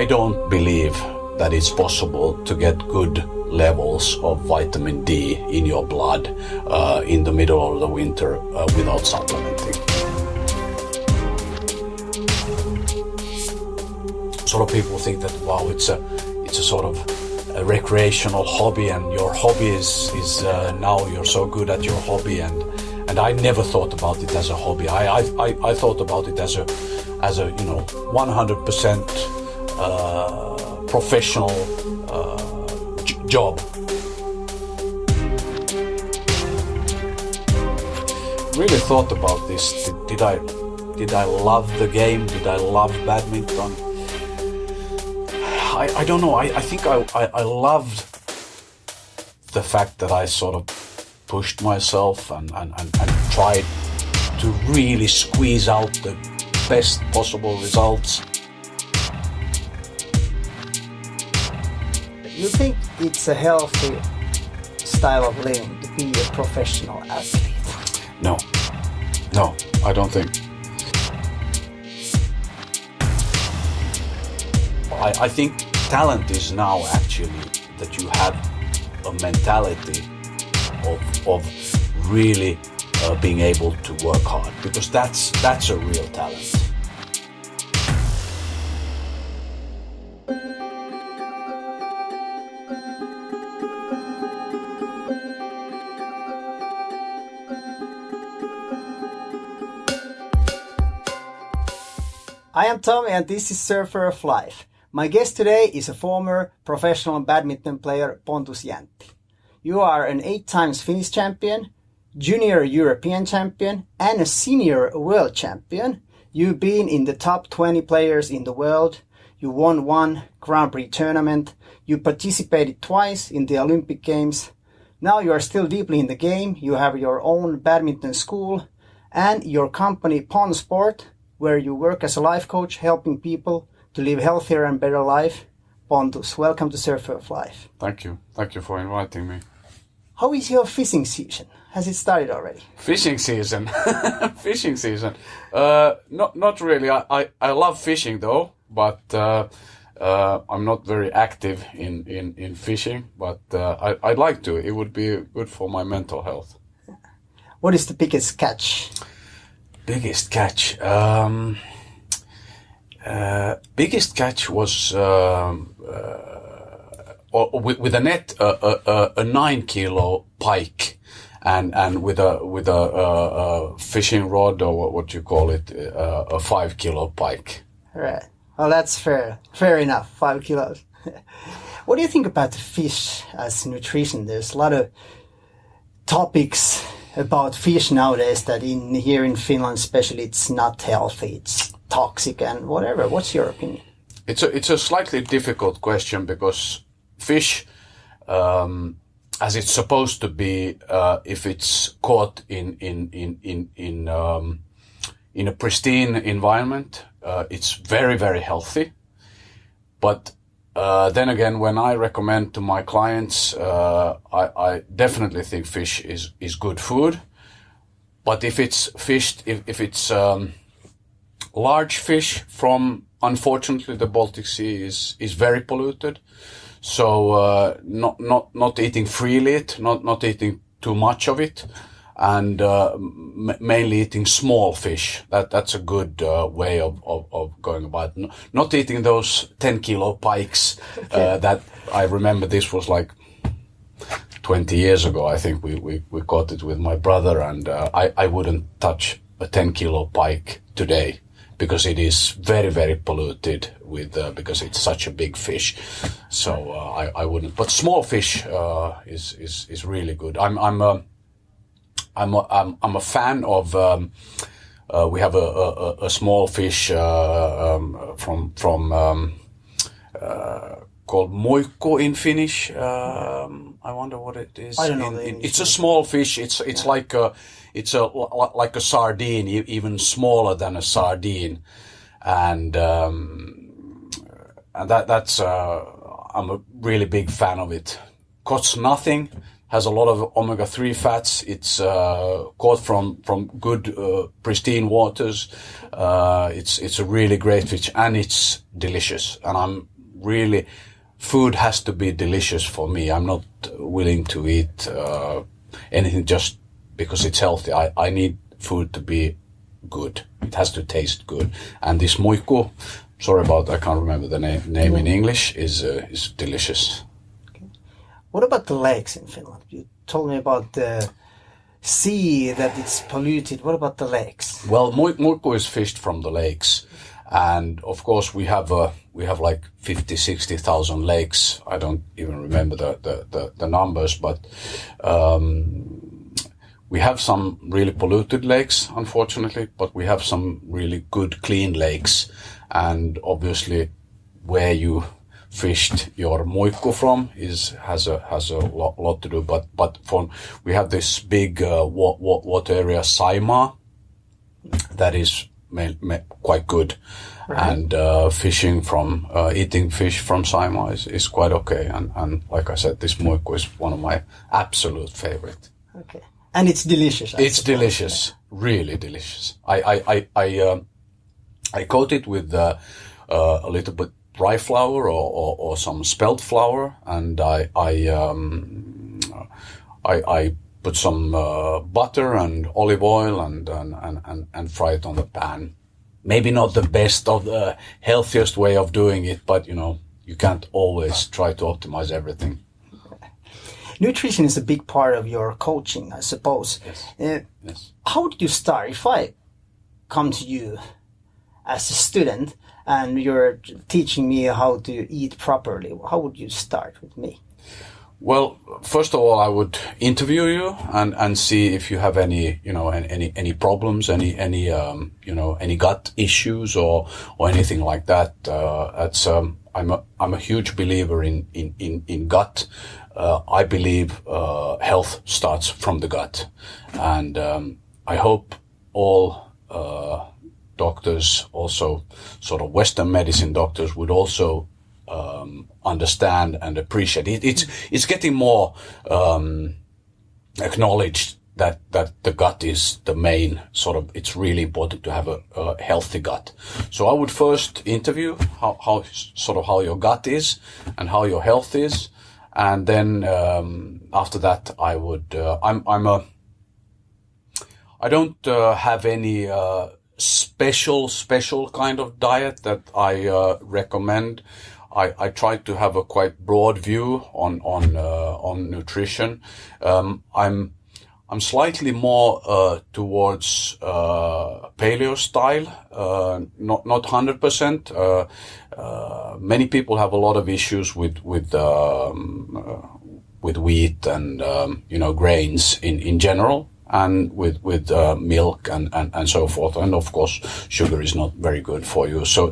I don't believe that it's possible to get good levels of vitamin D in your blood in the middle of the winter without supplementing. A lot of people think that, wow, it's a sort of a recreational hobby, and your hobby is now you're so good at your hobby, and I never thought about it as a hobby. I thought about it as a 100% professional job. Really thought about this. Did I love the game? Did I love badminton? I don't know. I think I loved the fact that I sort of pushed myself and tried to really squeeze out the best possible results. You think it's a healthy style of living to be a professional athlete? No, I don't think. I think talent is now actually that you have a mentality of really being able to work hard, because that's a real talent. I am Tommy and this is Surfer of Life. My guest today is a former professional badminton player, Pontus Jäntti. You are an 8 times Finnish champion, junior European champion, and a senior world champion. You've been in the top 20 players in the world. You won 1 Grand Prix tournament. You participated twice in the Olympic Games. Now you are still deeply in the game. You have your own badminton school and your company Pon Sport, where you work as a life coach helping people to live healthier and better life. Pontus, welcome to Surfer of Life. Thank you. Thank you for inviting me. How is your fishing season? Has it started already? Fishing season? Fishing season? Not really. I love fishing though, but I'm not very active in fishing, but I'd like to. It would be good for my mental health. What is the biggest catch? Biggest catch? Biggest catch was with a net, a 9 kilo pike, and with a fishing rod, or what you call it, a 5 kilo pike. Right. Well, that's fair enough. 5 kilos. What do you think about the fish as nutrition? There's a lot of topics about fish nowadays that here in Finland especially, it's not healthy, it's toxic and whatever. What's your opinion? It's a slightly difficult question, because fish, as it's supposed to be, if it's caught in a pristine environment, it's very, very healthy. But then again, when I recommend to my clients, I definitely think fish is good food. But if it's fished, if it's large fish from, unfortunately, the Baltic Sea is very polluted. So not eating freely, not eating too much of it, and mainly eating small fish. That's a good way of going about it. Not eating those 10 kilo pikes. Okay. That I remember, this was like 20 years ago. I think we caught it with my brother, and I wouldn't touch a 10 kilo pike today, because it is very, very polluted with because it's such a big fish. So I wouldn't. But small fish is really good. I'm a fan of. We have a small fish from called moikko in Finnish. I wonder what it is. I don't know. It's a small fish. It's like a sardine, even smaller than a sardine, and that's I'm a really big fan of it. Costs nothing, has a lot of omega-3 fats. It's caught from good pristine waters. It's a really great fish, and it's delicious. And food has to be delicious for me. I'm not willing to eat anything just because it's healthy. I need food to be good. It has to taste good. And this muikku, sorry about, I can't remember the name in English, is delicious. Okay. What about the lakes in Finland? You told me about the sea, that it's polluted. What about the lakes? Well, muikku is fished from the lakes. And of course we have like 50,000-60,000 lakes. I don't even remember the numbers, but we have some really polluted lakes, unfortunately, but we have some really good clean lakes. And obviously where you fished your muikku from has a lot to do, but we have this big water area, Saimaa, that is quite good. Right. And fishing from eating fish from Saimaa is quite okay. And like I said, this muikku is one of my absolute favorite. Okay, and it's delicious. It's delicious, really delicious. I coat it with a little bit rye flour or some spelt flour, and I put some butter and olive oil and fry it on the pan. Maybe not the best of the healthiest way of doing it, but you can't always try to optimize everything. Nutrition is a big part of your coaching, I suppose. Yes. Yes. How did you start? If I come to you as a student and you're teaching me how to eat properly, how would you start with me? Well, first of all, I would interview you and see if you have any problems, any gut issues or anything like that. I'm a huge believer in gut. I believe health starts from the gut, and I hope all doctors, also sort of Western medicine doctors, would also understand and appreciate it. It's getting more acknowledged that the gut is the main sort of. It's really important to have a healthy gut. So I would first interview how your gut is and how your health is, and then after that I would. I don't have any special kind of diet that I recommend. I try to have a quite broad view on nutrition. I'm slightly more towards paleo style, not 100%. Many people have a lot of issues with wheat and grains in general, and with milk and so forth, and of course sugar is not very good for you. So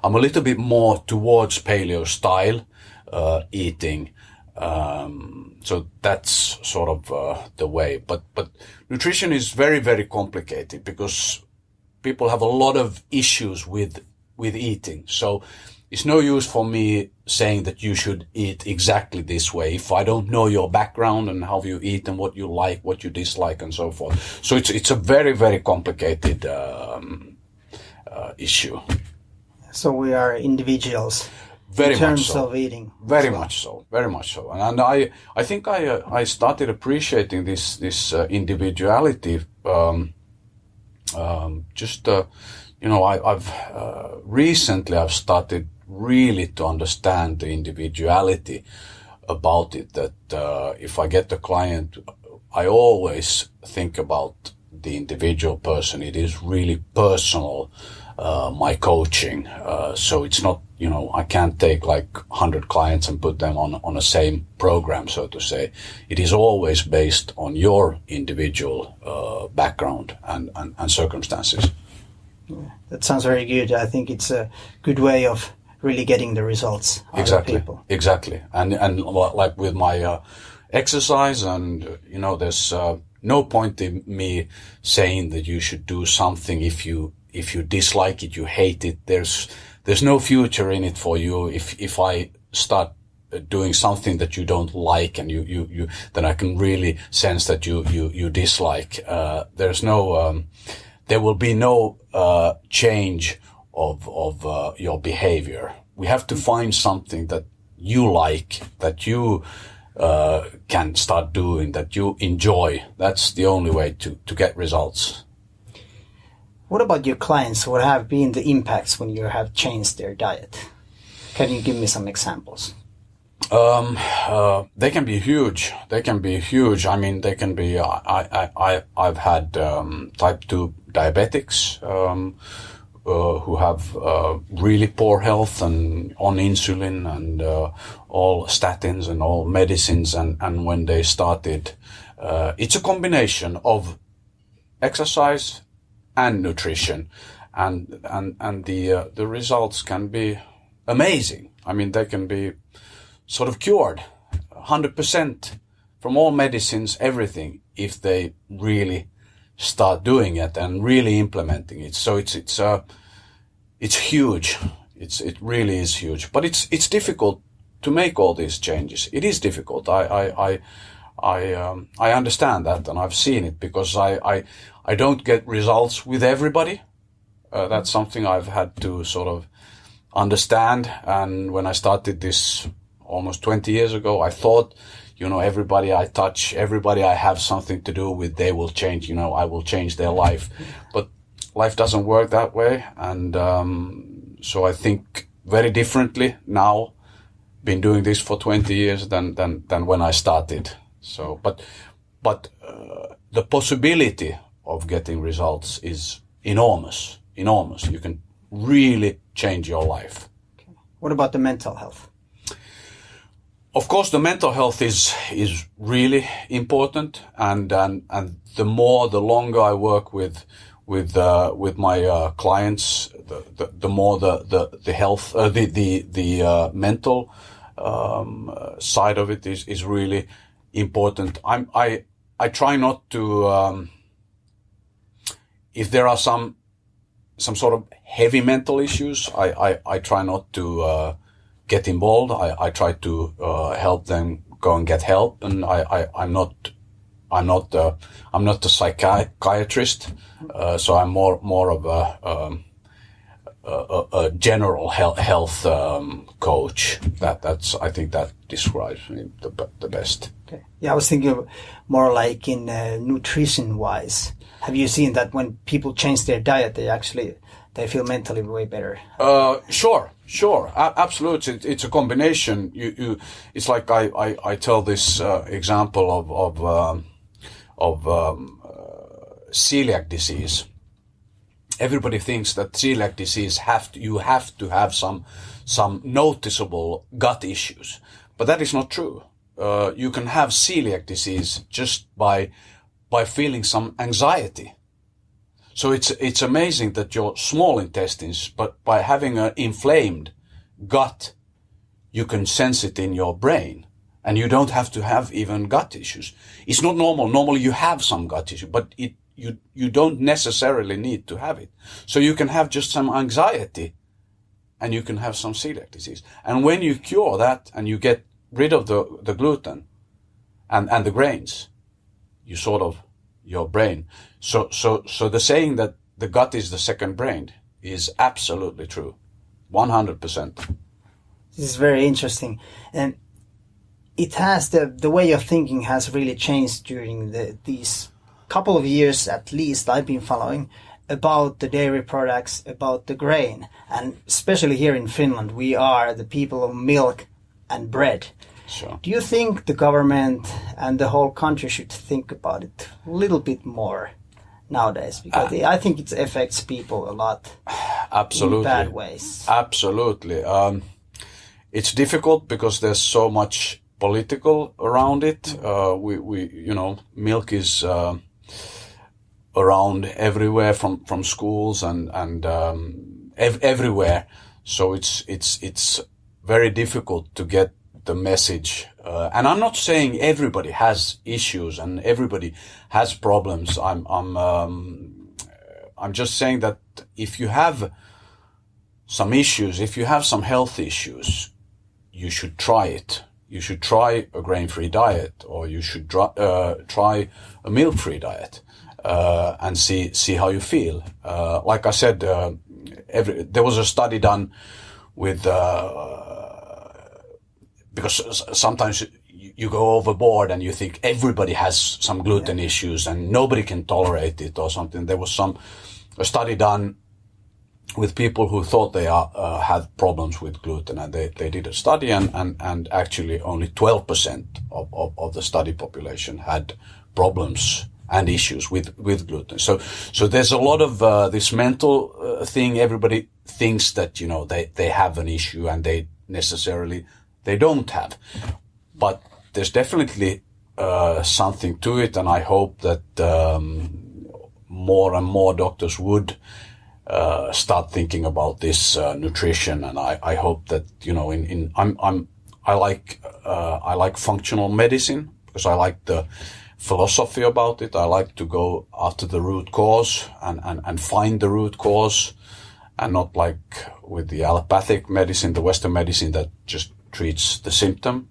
I'm a little bit more towards paleo style eating. So that's sort of the way. But nutrition is very, very complicated because people have a lot of issues with eating. So it's no use for me saying that you should eat exactly this way if I don't know your background and how you eat and what you like, what you dislike, and so forth. So it's a very, very complicated issue. So we are individuals. Very in terms much so. Of eating. Very much so. Very much so. And I think I started appreciating this individuality. I've recently I've started really to understand the individuality about it. That if I get a client, I always think about the individual person. It is really personal. My coaching. So it's not, I can't take like 100 clients and put them on a same program, so to say. It is always based on your individual background and circumstances. Yeah, that sounds very good. I think it's a good way of really getting the results out of people. Exactly. And like with my exercise, and there's no point in me saying that you should do something if you dislike it, you hate it. There's no future in it for you if I start doing something that you don't like, and then I can really sense that you dislike. There will be no change of your behavior. We have to find something that you like, that you can start doing, that you enjoy. That's the only way to get results. What about your clients? What have been the impacts when you have changed their diet? Can you give me some examples? They can be huge. I mean, they can be. I've had type 2 diabetics who have really poor health and on insulin and all statins and all medicines, and when they started, it's a combination of exercise and nutrition, and the results can be amazing. I mean, they can be sort of cured 100% from all medicines, everything, if they really start doing it and really implementing it. So it's huge. It really is huge, but it's difficult to make all these changes. It is difficult. I understand that, and I've seen it, because I don't get results with everybody. That's something I've had to sort of understand. And when I started this almost 20 years ago, I thought, everybody I touch, everybody I have something to do with, they will change, I will change their life. But life doesn't work that way. And so I think very differently now, been doing this for 20 years than when I started. So, but the possibility of getting results is enormous. You can really change your life. Okay. What about the mental health? Of course, the mental health is really important, and the longer I work with my clients, the more the health, the mental side of it is really important. I try not to, if there are some sort of heavy mental issues, I try not to get involved. I try to help them go and get help, and I'm not a psychiatrist, so I'm more of a general health coach. I think that describes me the best. Okay. Yeah, I was thinking of more like in nutrition wise. Have you seen that when people change their diet, they feel mentally way better? Sure, absolutely. It's a combination. It's like I tell this example of celiac disease. Everybody thinks that celiac disease you have to have some noticeable gut issues, but that is not true. You can have celiac disease just by feeling some anxiety. So it's amazing that your small intestines, but by having an inflamed gut, you can sense it in your brain, and you don't have to have even gut issues. It's not normal. Normally you have some gut issue, but you don't necessarily need to have it. So you can have just some anxiety, and you can have some celiac disease. And when you cure that and you get rid of the gluten and the grains, you sort of, your brain. So the saying that the gut is the second brain is absolutely true. 100%. This is very interesting. And it has the way of thinking has really changed during these couple of years, at least I've been following, about the dairy products, about the grain. And especially here in Finland, we are the people of milk and bread. Sure. Do you think the government and the whole country should think about it a little bit more nowadays? Because I think it affects people a lot. Absolutely. In bad ways. Absolutely. It's difficult because there's so much political around it. Milk is around everywhere from schools and everywhere. So it's very difficult to get the message. And I'm not saying everybody has issues and everybody has problems. I'm just saying that if you have some issues, if you have some health issues, you should try it. You should try a grain-free diet, or you should try a milk-free diet, and see how you feel. Like I said, there was a study done with, because sometimes you go overboard and you think everybody has some gluten issues and nobody can tolerate it or something. There was a study done with people who thought they had problems with gluten, and they did a study, and actually only 12% of the study population had problems and issues with gluten. So there's a lot of this mental thing. Everybody thinks that, you know, they have an issue, and they don't have. But there's definitely something to it, and I hope that more and more doctors would start thinking about this nutrition. And I hope that, you know, I like functional medicine, because I like the philosophy about it. I like to go after the root cause and find the root cause, and not like with the allopathic medicine, the Western medicine that just treats the symptom.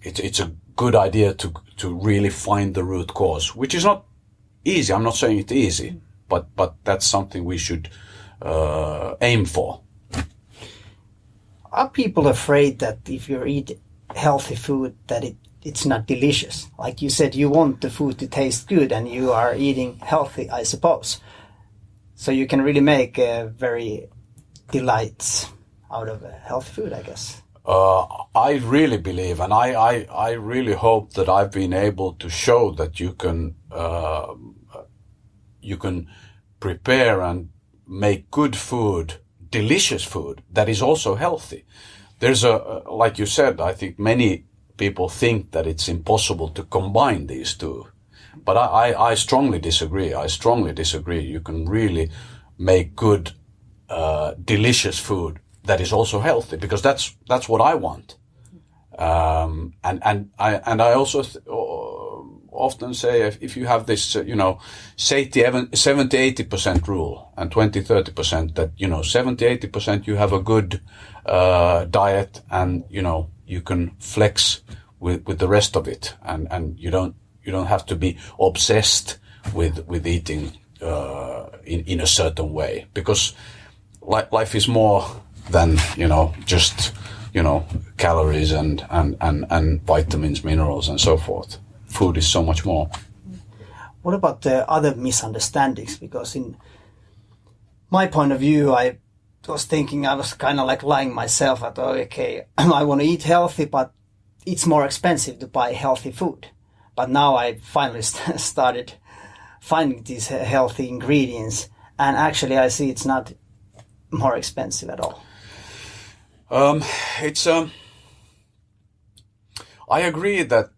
It's a good idea to really find the root cause, which is not easy. I'm not saying it's easy, but that's something we should aim for. Are people afraid that if you eat healthy food that it's not delicious? Like you said, you want the food to taste good, and you are eating healthy, I suppose. So you can really make very delights out of healthy food, I guess. I really believe, and I really hope that I've been able to show that you can prepare and make good food, delicious food that is also healthy. There's like you said, I think many people think that it's impossible to combine these two. But I strongly disagree. You can really make good, delicious food that is also healthy, because that's what I want. And I also often say, if you have this, 70-80% rule and 20-30%, that, 70-80% you have a good, diet, and, you can flex with the rest of it. And you don't have to be obsessed with eating, in a certain way, because life is more than, just, calories and vitamins, minerals, and so forth. Food is so much more. What about the other misunderstandings? Because in my point of view, I was thinking, I was kind of like lying myself that, okay, I want to eat healthy, but it's more expensive to buy healthy food. But now I finally started finding these healthy ingredients, and actually I see it's not more expensive at all. I agree that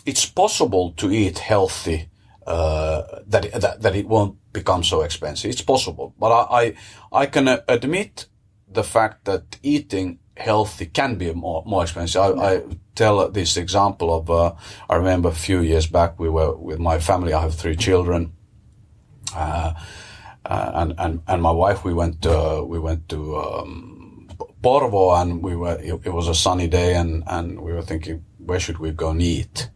it's possible to eat healthy, that it won't become so expensive. It's possible, but I can admit the fact that eating healthy can be more expensive. I tell this example of I remember a few years back, we were with my family. I have 3 children, and my wife. We went to Porvoo, and it was a sunny day, and we were thinking, where should we go and eat?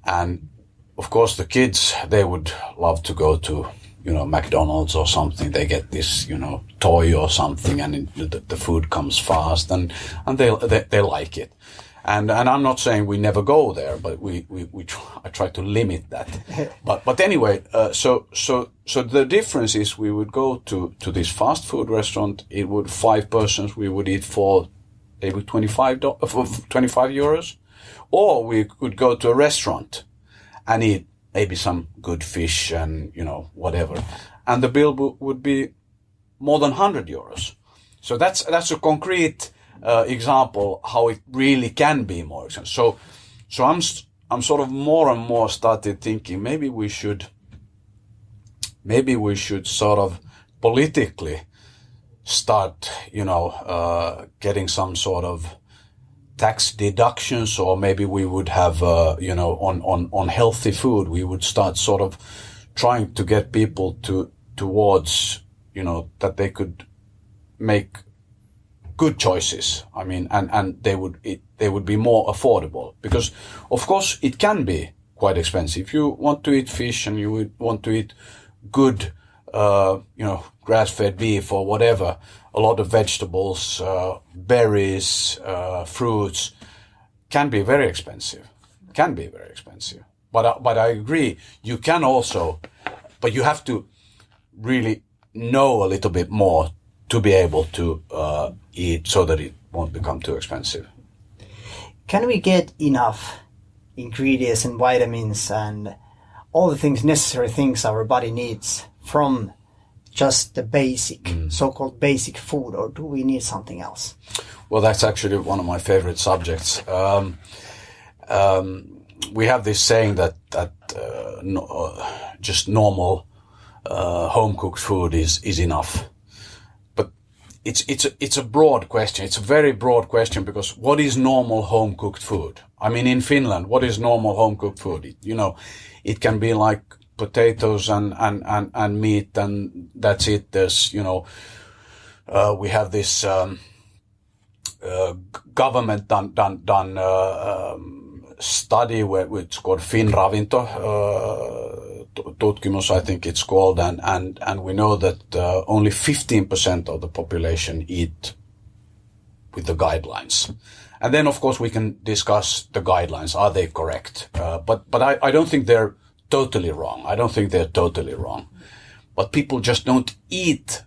And of course the kids, they would love to go to, McDonald's or something. They get this, toy or something, and the food comes fast, and they like it. And I'm not saying we never go there, but I try to limit that. But anyway, so the difference is, we would go to this fast food restaurant. It would 5 persons. We would eat for maybe 25 euros, or we could go to a restaurant and eat maybe some good fish and whatever, and the bill would be more than 100 euros. So that's a concrete example how it really can be more expensive. So I'm sort of more and more started thinking, maybe we should sort of politically start, getting some sort of tax deductions, or maybe we would have, on healthy food, we would start sort of trying to get people towards, that they could make good choices. I mean, and they would be more affordable, because of course it can be quite expensive. If you want to eat fish and you would want to eat good, grass-fed beef or whatever, a lot of vegetables, berries, fruits can be very expensive. But I agree, you can also, but you have to really know a little bit more to be able to eat so that it won't become too expensive. Can we get enough ingredients and vitamins and all the necessary things our body needs from just the basic, so-called basic food, or do we need something else? Well, that's actually one of my favorite subjects. We have this saying that just normal home-cooked food is enough. But it's a broad question. It's a very broad question, because what is normal home-cooked food? I mean, in Finland, what is normal home-cooked food? It can be like potatoes and meat, and that's it. There's, we have this government done study where it's called Finravinto tutkimus, I think it's called, and we know that only 15% of the population eat with the guidelines. And then, of course, we can discuss the guidelines. Are they correct? But I don't think they're totally wrong. But people just don't eat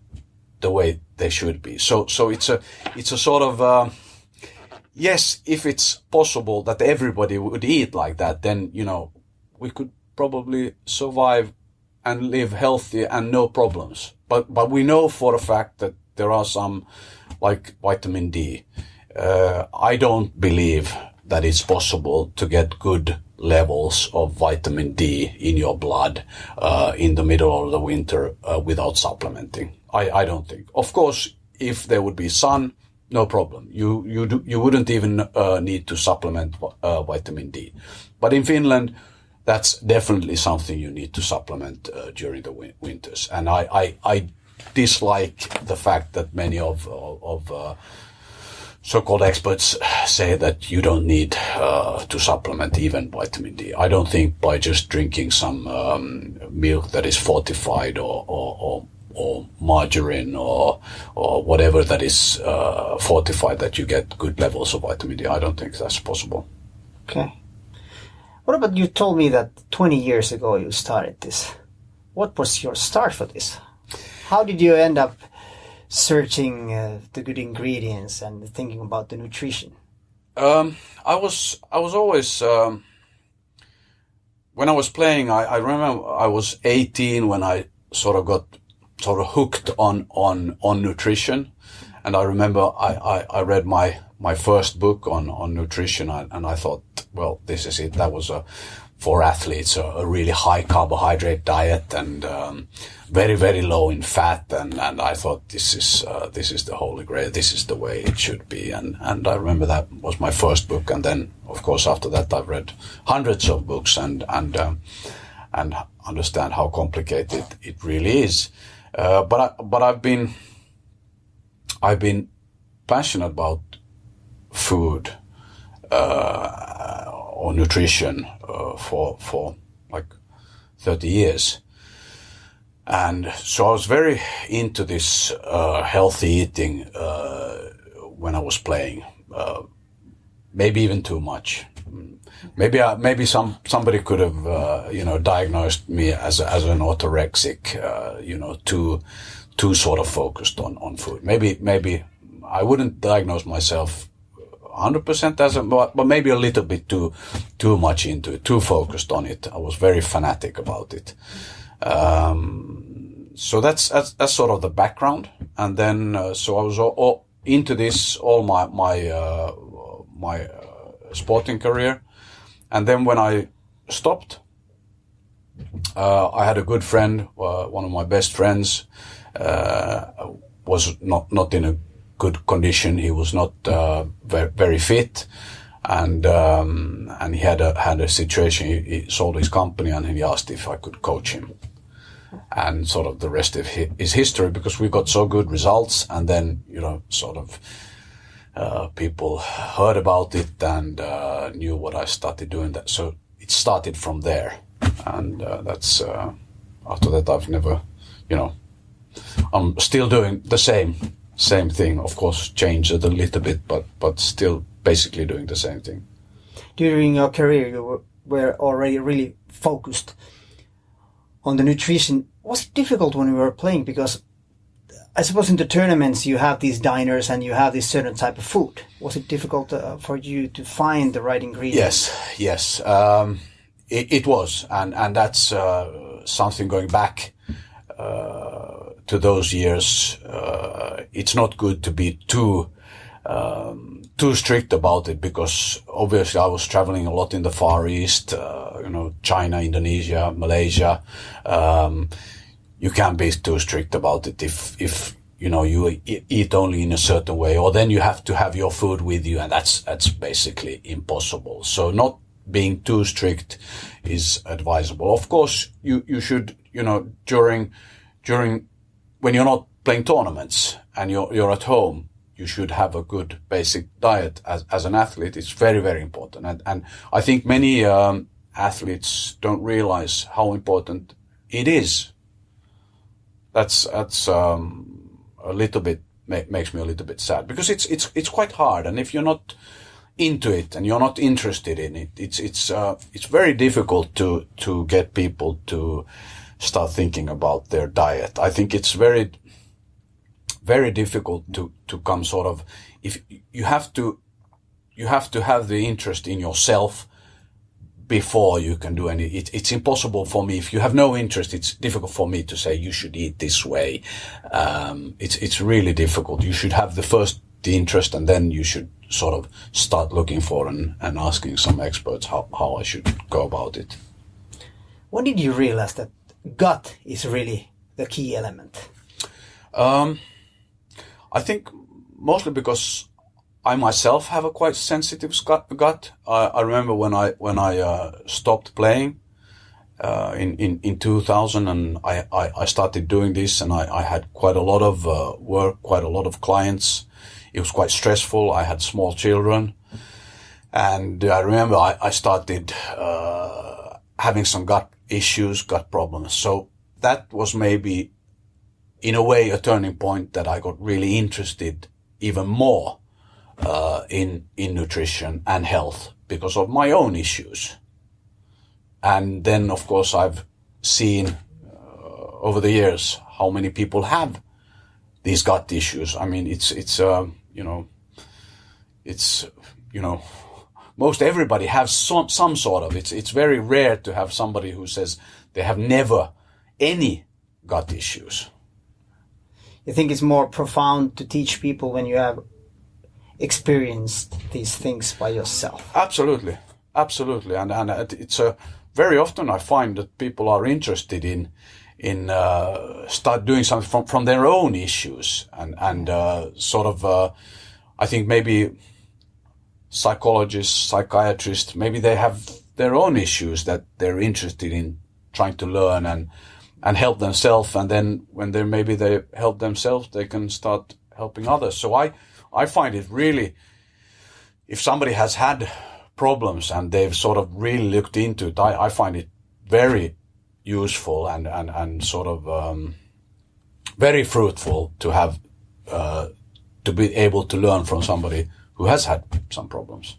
the way they should be. So it's a sort of, yes, if it's possible that everybody would eat like that, then, we could probably survive and live healthy and no problems. But we know for a fact that there are some, like vitamin D. I don't believe that it's possible to get good levels of vitamin D in your blood in the middle of the winter without supplementing. I don't think. Of course, if there would be sun, no problem. You wouldn't even need to supplement vitamin D. But in Finland, that's definitely something you need to supplement during the winters. And I dislike the fact that many of so-called experts say that you don't need to supplement even vitamin D. I don't think by just drinking some milk that is fortified or margarine or whatever that is fortified that you get good levels of vitamin D. I don't think that's possible. Okay. What about, you told me that 20 years ago you started this. What was your start for this? How did you end up searching the good ingredients and thinking about the nutrition? I was always, when I was playing, I remember I was 18 when I got hooked on nutrition. And I remember I read my first book on nutrition, and I thought, well, this is it. That was for athletes, a really high carbohydrate diet and very, very low in fat. And I thought this is the holy grail. This is the way it should be. And I remember that was my first book. And then, of course, after that, I've read hundreds of books and understand how complicated it really is. But I've been passionate about food or nutrition for like 30 years. And so I was very into this healthy eating when I was playing, maybe even too much. Maybe somebody could have diagnosed me as an anorexic, too sort of focused on food. Maybe I wouldn't diagnose myself 100% but maybe a little bit too much into it, too focused on it. I was very fanatic about it. So that's sort of the background. And then so I was all into this all my sporting career. And then when I stopped, I had a good friend, one of my best friends, was not in a good condition. He was not very fit, and he had a situation. He sold his company, and he asked if I could coach him. And sort of the rest of his history, because we got so good results, and then people heard about it and knew what I started doing. That so it started from there, and that's after that I've never, I'm still doing the same thing. Of course, changed it a little bit, but still basically doing the same thing. During your career, you were already really focused on the nutrition. Was it difficult when you were playing? Because I suppose in the tournaments you have these diners and you have this certain type of food. Was it difficult for you to find the right ingredients? Yes. It was, and that's something going back to those years. It's not good to be too strict about it, because obviously I was traveling a lot in the Far East, China, Indonesia, Malaysia. You can't be too strict about it if you eat only in a certain way, or then you have to have your food with you, and that's basically impossible. So not being too strict is advisable. Of course, you should, during when you're not playing tournaments and you're at home, you should have a good basic diet as an athlete. It's very, very important. And I think many athletes don't realize how important it is. That's a little bit, makes me a little bit sad, because it's quite hard. And if you're not into it and you're not interested in it, it's very difficult to get people to start thinking about their diet. I think it's very, very difficult to come sort of, if you have to have the interest in yourself before you can do any. It's impossible for me. If you have no interest, it's difficult for me to say you should eat this way. It's really difficult. You should have the interest, and then you should sort of start looking for and asking some experts how I should go about it. When did you realize that gut is really the key element? I think mostly because I myself have a quite sensitive gut. I remember when I stopped playing in 2000, and I started doing this, and I had quite a lot of work, quite a lot of clients. It was quite stressful. I had small children, and I remember I started having some gut issues, gut problems. So that was maybe, in a way, a turning point that I got really interested even more in nutrition and health because of my own issues. And then, of course, I've seen over the years how many people have these gut issues. I mean, most everybody has some sort of. It's very rare to have somebody who says they have never any gut issues. You think it's more profound to teach people when you have experienced these things by yourself? Absolutely. And it's very often I find that people are interested in start doing something from their own issues, and sort of I think maybe psychologists, psychiatrists, maybe they have their own issues that they're interested in trying to learn and help themselves, and then when they help themselves, they can start helping others. So I find it really, if somebody has had problems and they've sort of really looked into it, I find it very useful and sort of very fruitful to have to be able to learn from somebody who has had some problems.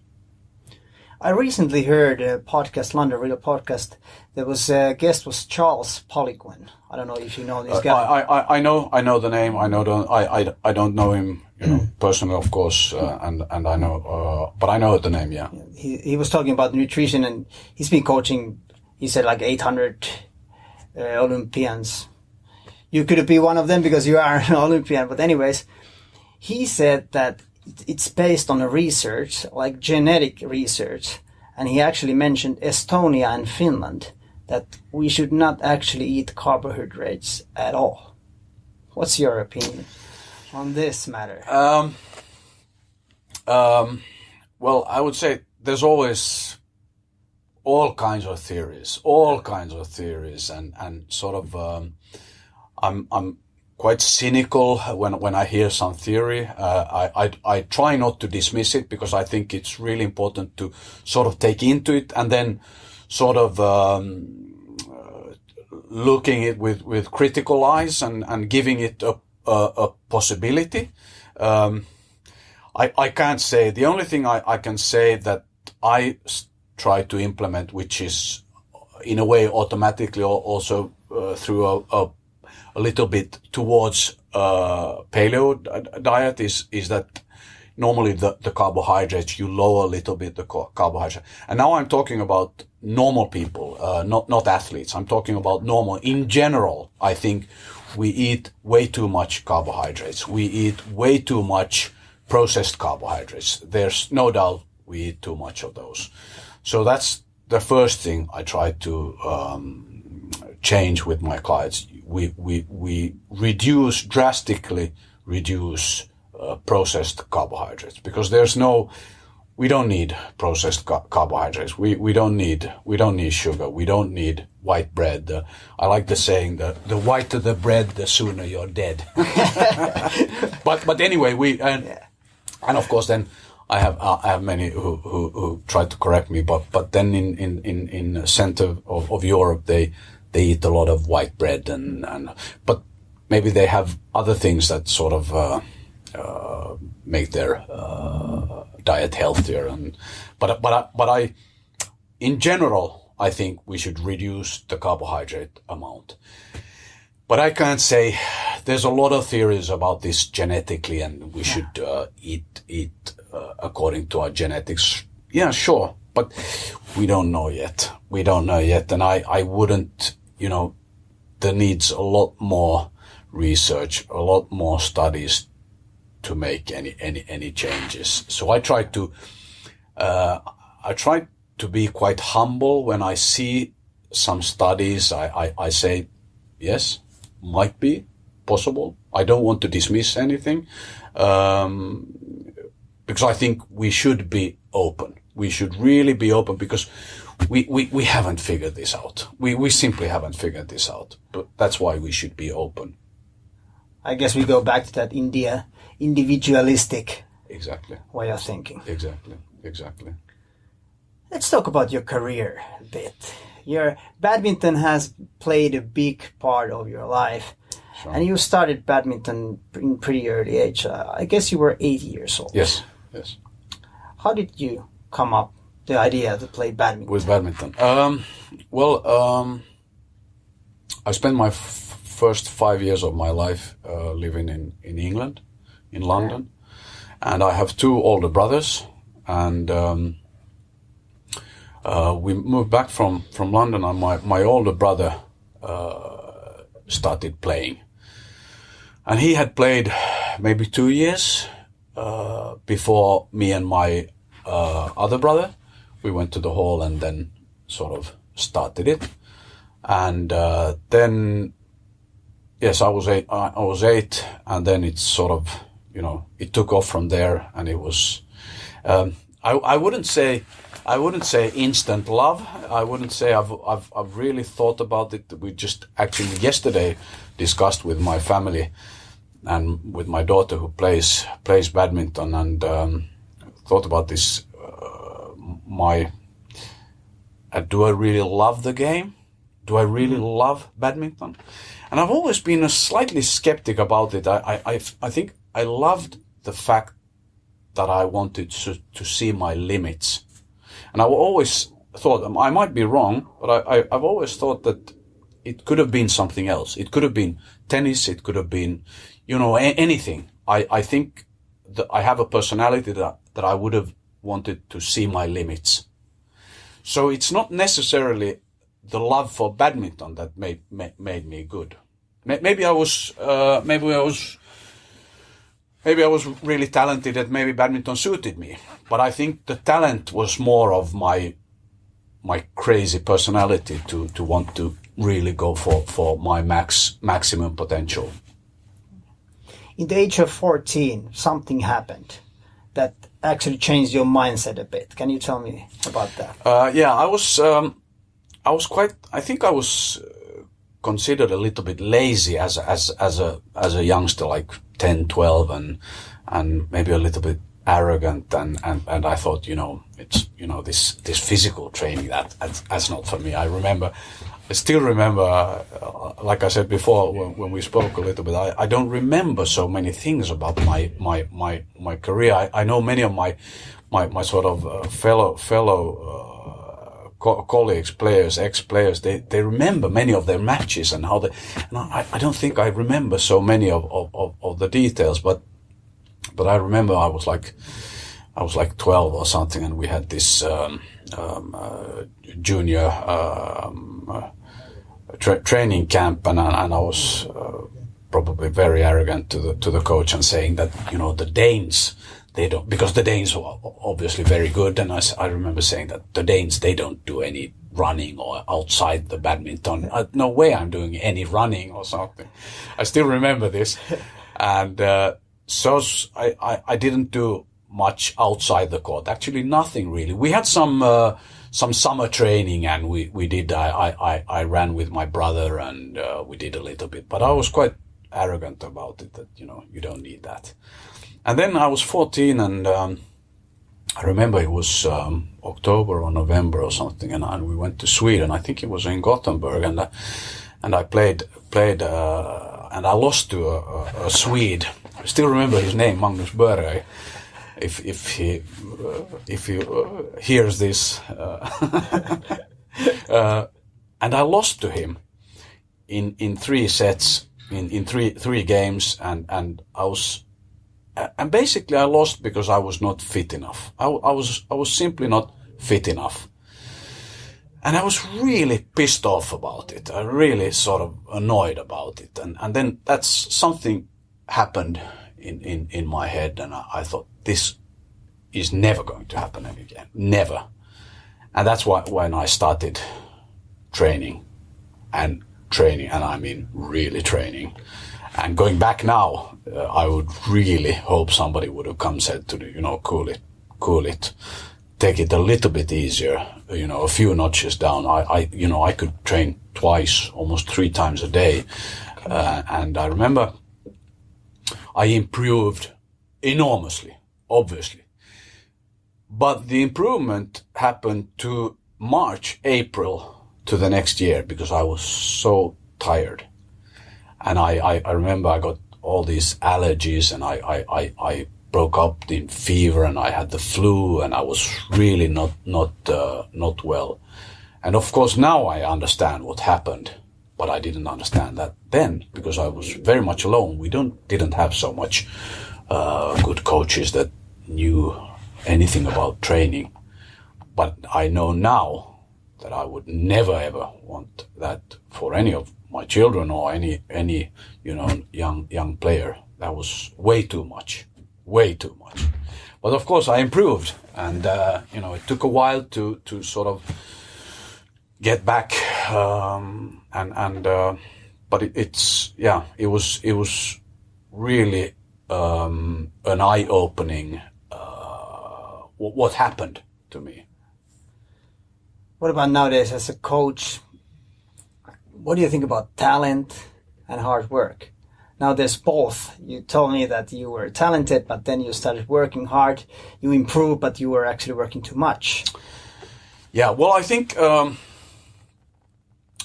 I recently heard a podcast, London Real Podcast. There was a guest was Charles Poliquin. I don't know if you know this guy. I know the name. I don't know him, personally, of course, and I know, but I know the name. Yeah. He was talking about nutrition, and he's been coaching. He said like 800 Olympians. You could be one of them because you are an Olympian. But anyways, he said that it's based on a research, like genetic research. And he actually mentioned Estonia and Finland, that we should not actually eat carbohydrates at all. What's your opinion on this matter? Well, I would say there's always all kinds of theories, and sort of, I'm quite cynical when I hear some theory. I try not to dismiss it because I think it's really important to sort of take into it and then sort of looking it with critical eyes and giving it a possibility. I can't say. The only thing I can say that I try to implement, which is in a way automatically also through a little bit towards paleo diet, is that normally the carbohydrates, you lower a little bit the carbohydrate. And now I'm talking about normal people, not athletes. I'm talking about normal. In general, I think we eat way too much carbohydrates. We eat way too much processed carbohydrates. There's no doubt we eat too much of those. So that's the first thing I try to change with my clients. We drastically reduce processed carbohydrates, because we don't need processed carbohydrates. We don't need sugar. We don't need white bread. I like the saying that the whiter the bread, the sooner you're dead. but anyway, and of course then I have many who try to correct me, but then in the center of Europe they eat a lot of white bread but maybe they have other things that sort of make their diet healthier. But I in general I think we should reduce the carbohydrate amount. But I can't say. There's a lot of theories about this genetically, and we should eat according to our genetics. Yeah, sure, but we don't know yet. And I wouldn't. There needs a lot more research, a lot more studies to make any changes. So I try to be quite humble when I see some studies. I say yes, might be possible. I don't want to dismiss anything, because I think we should be open. We should really be open, because we haven't figured this out. We simply haven't figured this out. But that's why we should be open. I guess we go back to that individualistic way of thinking. Exactly. Let's talk about your career a bit. Your badminton has played a big part of your life. Sure. And you started badminton in pretty early age. I guess you were 8 years old. Yes. How did you come up the idea to play badminton? With badminton? I spent my first 5 years of my life living in England, in London. And I have two older brothers. And we moved back from London, and my older brother started playing. And he had played maybe 2 years before me and my other brother. We went to the hall and then sort of started it. And then, yes, I was eight, and then it's sort of, it took off from there, and it was. I wouldn't say instant love. I wouldn't say I've really thought about it. We just actually yesterday discussed with my family and with my daughter who plays badminton, and thought about this. Do I really love the game? Do I really love badminton? And I've always been a slightly skeptic about it. I think I loved the fact that I wanted to see my limits. And I've always thought, I might be wrong, but I've always thought that it could have been something else. It could have been tennis. It could have been, anything. I think that I have a personality that I would have wanted to see my limits. So it's not necessarily the love for badminton that made me good. Maybe I was really talented, that maybe badminton suited me. But I think the talent was more of my crazy personality to want to really go for my maximum potential. In the age of 14, something happened that actually changed your mindset a bit. Can you tell me about that? I was considered a little bit lazy as a youngster, like 10, 12, and maybe a little bit arrogant, and I thought, it's, this physical training that's not for me. I still remember, like I said before, when we spoke a little bit, I don't remember so many things about my career. I know many of my sort of fellow colleagues, players, ex-players, they remember many of their matches and how and I don't think I remember so many of the details, but I remember I was like 12 or something, and we had this junior training camp, and I was probably very arrogant to the coach and saying that, the Danes, they don't, because the Danes were obviously very good, and I remember saying that the Danes, they don't do any running or outside the badminton. No way I'm doing any running or something. I still remember this. And so I didn't do much outside the court. Actually, nothing really. We had some summer training, and we did. I ran with my brother, and we did a little bit. But I was quite arrogant about it. That you don't need that. And then I was 14, and I remember it was October or November or something, and we went to Sweden. I think it was in Gothenburg, and I played, and I lost to a Swede. I still remember his name, Magnus Börje. If he hears this, and I lost to him in 3 sets, in three games, and I was. And basically I lost because I was not fit enough. I was simply not fit enough. And I was really pissed off about it. I really sort of annoyed about it. And then that's something happened in my head, and I thought, this is never going to happen again. Never. And that's why when I started training, and I mean really training. And going back now, I would really hope somebody would have come said to me, cool it, take it a little bit easier, a few notches down. I could train twice, almost 3 times a day. And I remember I improved enormously, obviously. But the improvement happened to March, April to the next year, because I was so tired. And I remember I got all these allergies, and I broke up in fever, and I had the flu, and I was really not well. And of course now I understand what happened, but I didn't understand that then, because I was very much alone. We didn't have so much good coaches that knew anything about training. But I know now that I would never ever want that for any of my children or any young player. That was way too much. But of course I improved, and it took a while to sort of get back, but it was really an eye-opening what happened to me. What about nowadays as a coach? What do you think about talent and hard work? Now there's both. You told me that you were talented, but then you started working hard. You improved, but you were actually working too much. Yeah, well, I think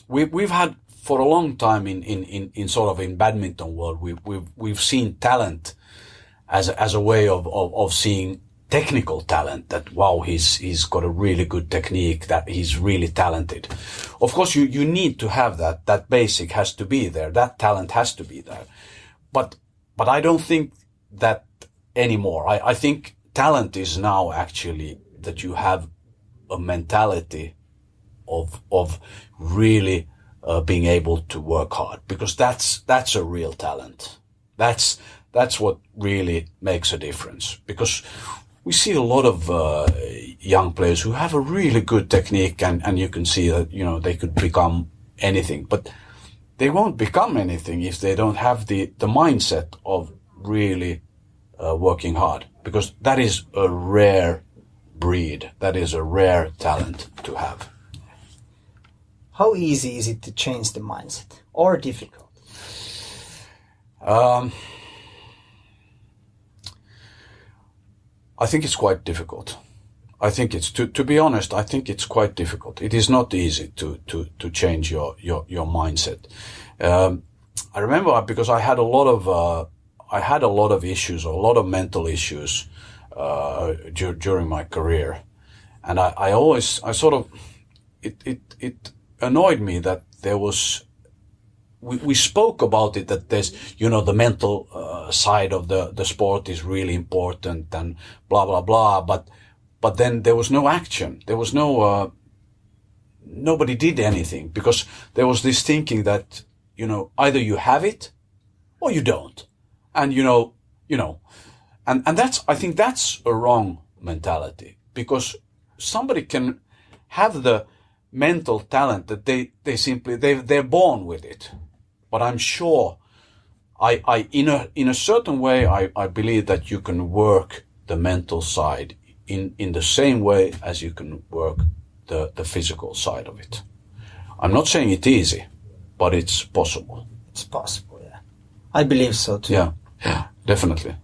we've had for a long time in sort of in badminton world, we've seen talent as a way of seeing technical talent, that wow, he's got a really good technique, that he's really talented. Of course you need to have that basic has to be there, that talent has to be there, but I don't think that anymore. I think talent is now actually that you have a mentality of really being able to work hard, because that's a real talent. That's what really makes a difference, because we see a lot of young players who have a really good technique, and you can see that they could become anything, but they won't become anything if they don't have the mindset of really working hard, because that is a rare breed, that is a rare talent to have. How easy is it to change the mindset? or difficult? I think it's quite difficult. I think it's, to be honest, I think it's quite difficult. It is not easy to change your mindset. I remember because I had a lot of issues, a lot of mental issues, during my career. And it annoyed me that there was, we spoke about it, that there's, the mental side of the sport is really important and blah, blah, blah. But then there was no action. There was no, nobody did anything, because there was this thinking that, either you have it or you don't. And, and that's, I think that's a wrong mentality, because somebody can have the mental talent that they're born with it. But I'm sure in a certain way, I believe that you can work the mental side in the same way as you can work the physical side of it. I'm not saying it's easy, but it's possible. It's possible, yeah. I believe so too. Yeah, definitely.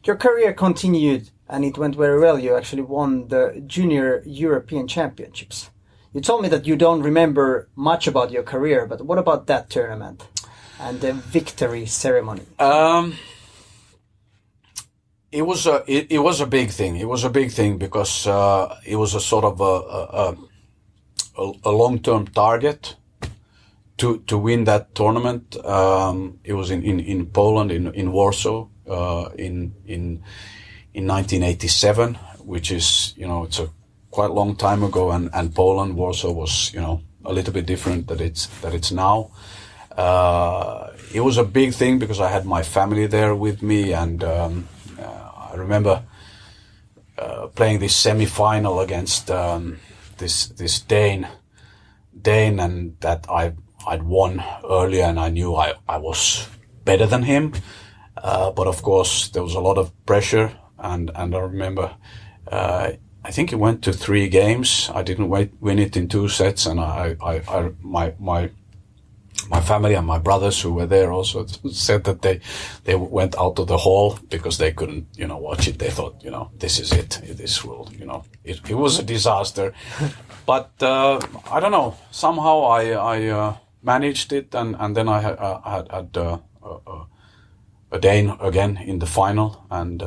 Your career continued and it went very well. You actually won the Junior European Championships. You told me that you don't remember much about your career, but what about that tournament and the victory ceremony? It was a big thing. It was a big thing because it was a sort of a long-term target to win that tournament. It was in Poland, in Warsaw, in 1987, which is, it's a quite long time ago, and Poland, Warsaw was, a little bit different that it's now. It was a big thing because I had my family there with me, and I remember playing this semi-final against this Dane, and that I'd won earlier, and I knew I was better than him. But of course, there was a lot of pressure, and I remember I think it went to 3 games. I didn't win it in 2 sets, and my family and my brothers who were there also said that they went out of the hall because they couldn't, watch it. They thought, this is it. This will, it was a disaster. But I don't know. Somehow I managed it, and then I had a Dane again in the final, and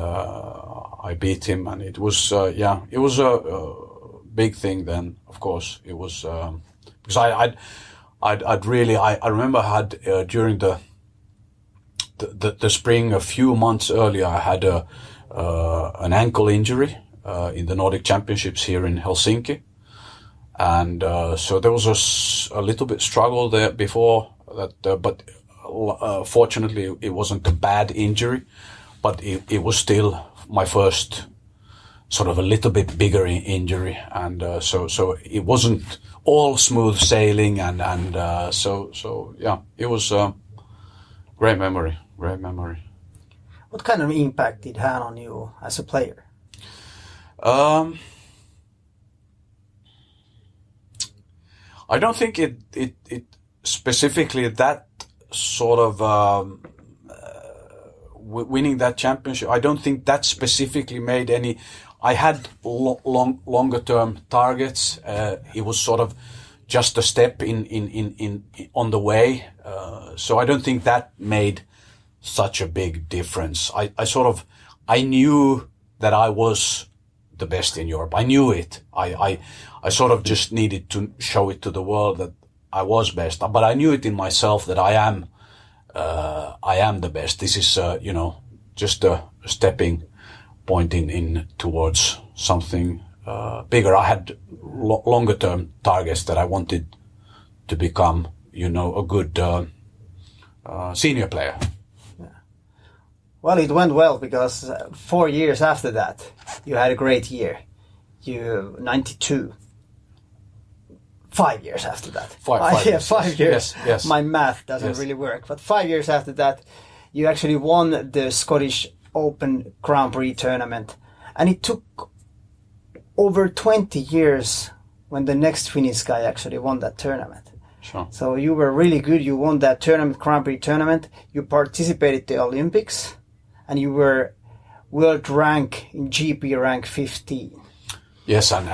I beat him, and it was it was a big thing then. Of course, it was because I remember I had during the spring, a few months earlier, I had an ankle injury in the Nordic Championships here in Helsinki, and so there was a little bit struggle there before that, but fortunately it wasn't a bad injury, but it was still my first sort of a little bit bigger injury, and so it wasn't all smooth sailing, and so yeah, it was great memory. What kind of impact did it have on you as a player? I don't think it specifically that sort of winning that championship. I don't think that specifically made any. I had longer term targets. It was sort of just a step in on the way. So I don't think that made such a big difference. I knew that I was the best in Europe. I knew it. I sort of just needed to show it to the world that I was best. But I knew it in myself that I am the best. This is just a stepping point in towards something bigger. I had longer term targets that I wanted to become, a good senior player. Yeah. Well, it went well because 4 years after that, you had a great year. 92. 5 years after that. 5 years. 5 years. Yes. My math doesn't really work. But 5 years after that, you actually won the Scottish Open Grand Prix tournament. And it took over 20 years when the next Finnish guy actually won that tournament. Sure. So you were really good. You won that tournament, Grand Prix tournament. You participated in the Olympics, and you were world rank in GP rank 15. Yes, and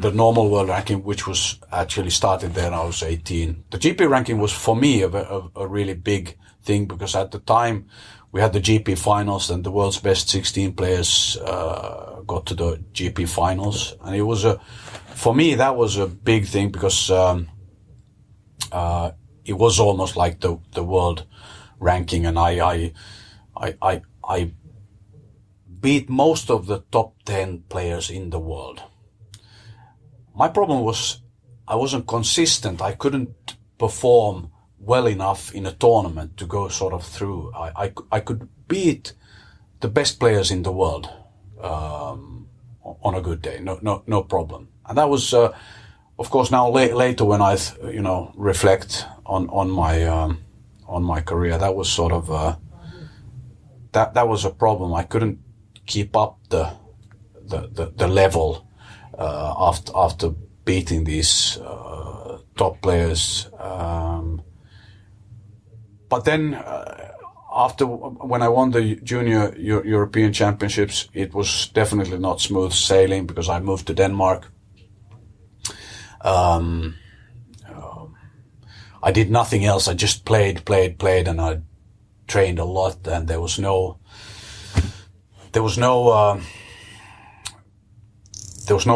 the normal world ranking, which was actually started then, I was 18. The GP ranking was for me a really big thing, because at the time we had the GP finals, and the world's best 16 players got to the GP finals, and it was for me that was a big thing, because it was almost like the world ranking, and I beat most of the top 10 players in the world. My problem was I wasn't consistent. I couldn't perform well enough in a tournament to go sort of through. I could beat the best players in the world on a good day, no problem. And that was, of course, now later when I reflect on my career, that was sort of that was a problem. I couldn't keep up the level after beating these top players. But then when I won the junior European Championships, it was definitely not smooth sailing, because I moved to Denmark. I did nothing else. I just played, and I trained a lot, and there was no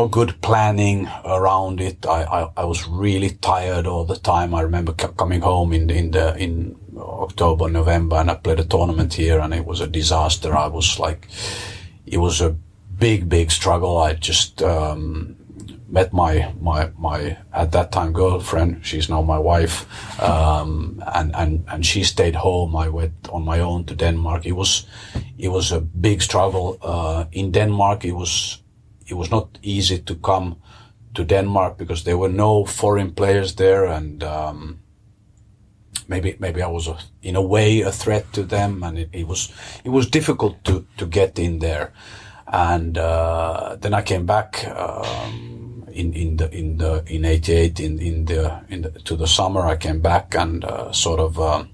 good planning around it. I was really tired all the time. I remember coming home in October, November, and I played a tournament here, and it was a disaster. I was like, it was a big struggle. I just met my at that time girlfriend. She's now my wife, and she stayed home. I went on my own to Denmark. It was a big struggle in Denmark. It was not easy to come to Denmark, because there were no foreign players there, and maybe I was in a way a threat to them, and it was difficult to get in there. And then I came back in '88 to the summer. I came back and sort of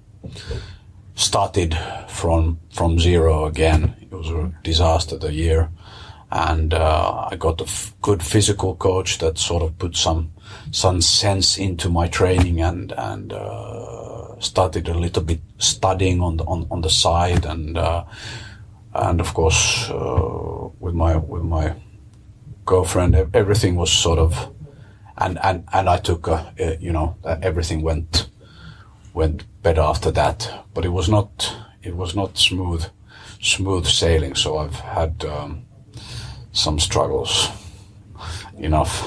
started from zero again. It was a disaster the year. And I got a good physical coach that sort of put some sense into my training, and started a little bit studying on the side, and of course with my girlfriend, everything was sort of, and I took everything went better after that, but it was not smooth sailing. So I've had some struggles enough.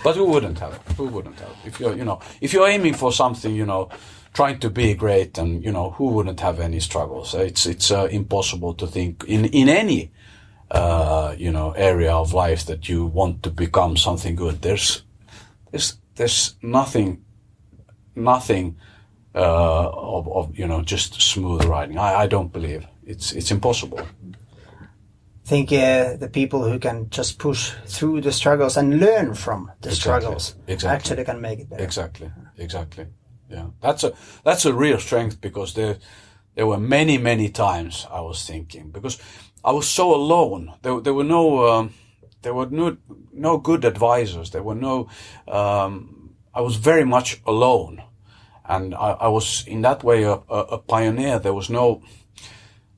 But who wouldn't have it? If you're aiming for something, trying to be great, and who wouldn't have any struggles? It's impossible to think in any area of life that you want to become something good. There's nothing of just smooth riding. I don't believe it's impossible. I think the people who can just push through the struggles and learn from the struggles actually can make it better. Exactly. Yeah, that's a real strength, because there were many times I was thinking, because I was so alone. There were no good advisors. There were no. I was very much alone, and I was in that way a pioneer. There was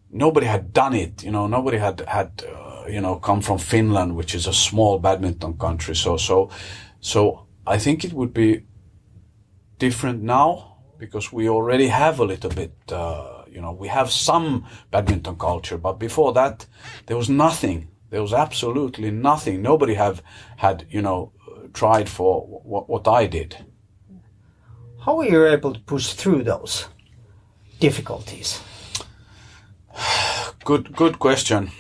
nobody had done it, nobody had come from Finland, which is a small badminton country. So I think it would be different now, because we already have a little bit, we have some badminton culture, but before that, there was nothing. There was absolutely nothing. Nobody had tried for what I did. How were you able to push through those difficulties? Good question.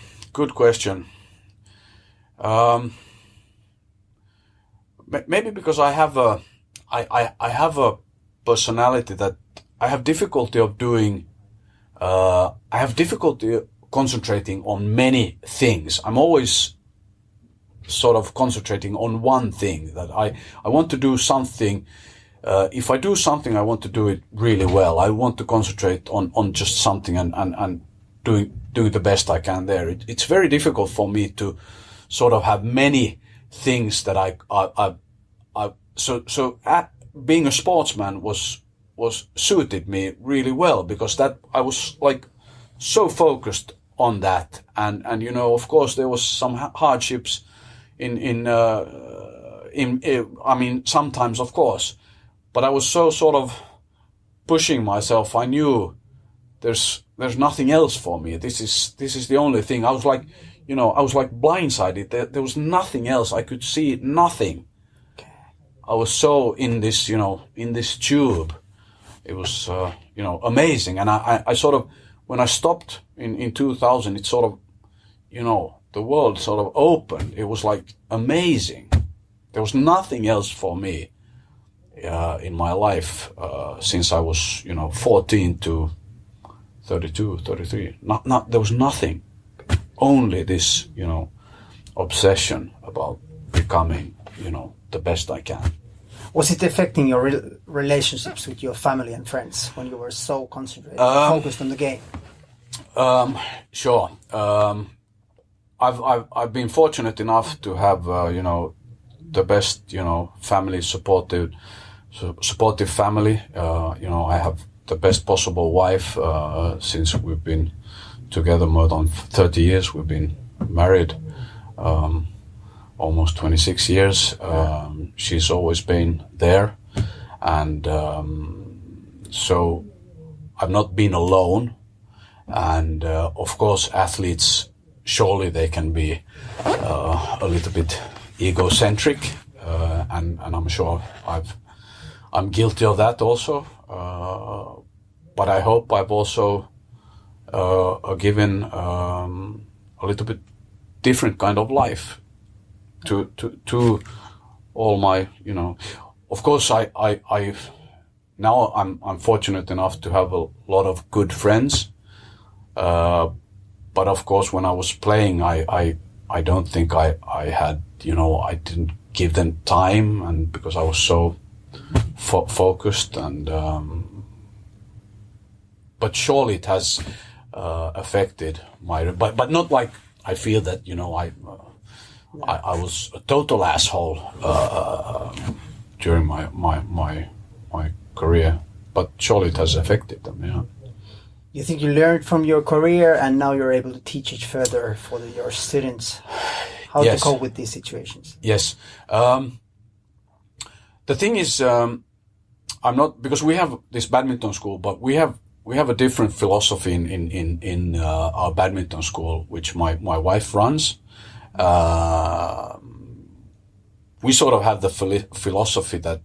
Maybe because I have a personality that I have difficulty of doing. I have difficulty concentrating on many things. I'm always sort of concentrating on one thing, that I want to do something. If I do something, I want to do it really well. I want to concentrate on just something and doing the best I can there. It's very difficult for me to sort of have many things that being a sportsman was suited me really well, because that I was like so focused on that, and of course there was some hardships I mean, sometimes of course, but I was so sort of pushing myself. I knew there's nothing else for me. This is the only thing. I was like, I was like blindsided. There was nothing else. I could see nothing. I was so in this, in this tube. It was, amazing. And I sort of, when I stopped in 2000, it sort of, the world sort of opened. It was like amazing. There was nothing else for me in my life since I was, 14 to 32, 33. There was nothing. Only this, obsession about becoming, the best I can. Was it affecting your relationships with your family and friends when you were so concentrated, focused on the game? Sure. I've been fortunate enough to have the best family, supportive family. I have the best possible wife since we've been together more than 30 years. We've been married almost 26 years. She's always been there, and so I've not been alone. And of course, athletes, surely they can be a little bit egocentric, and I'm sure I'm guilty of that also. But I hope I've also given a little bit different kind of life to all my, of course I now I'm fortunate enough to have a lot of good friends. But of course, when I was playing, I don't think I had, I didn't give them time, and because I was so focused, and but surely it has affected my, but not like I feel that I was a total asshole during my career, but surely it has affected them. Yeah. You think you learned from your career, and now you're able to teach it further for your students how to cope with these situations? Yes. The thing is, I'm not, because we have this badminton school, but we have a different philosophy in our badminton school, which my wife runs. We sort of have the philosophy that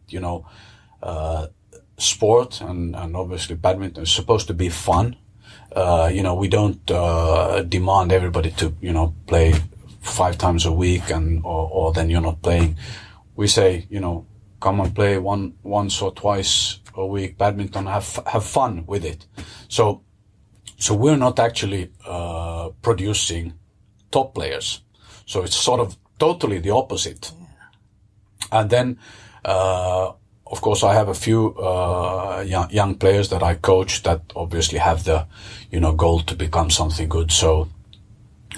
sport and obviously badminton is supposed to be fun. We don't demand everybody to play 5 times a week or then you're not playing. We say come and play once or twice a week badminton, have fun with it. So we're not actually producing top players. So it's sort of totally the opposite. Yeah. And then of course, I have a few young players that I coach that obviously have the, goal to become something good. So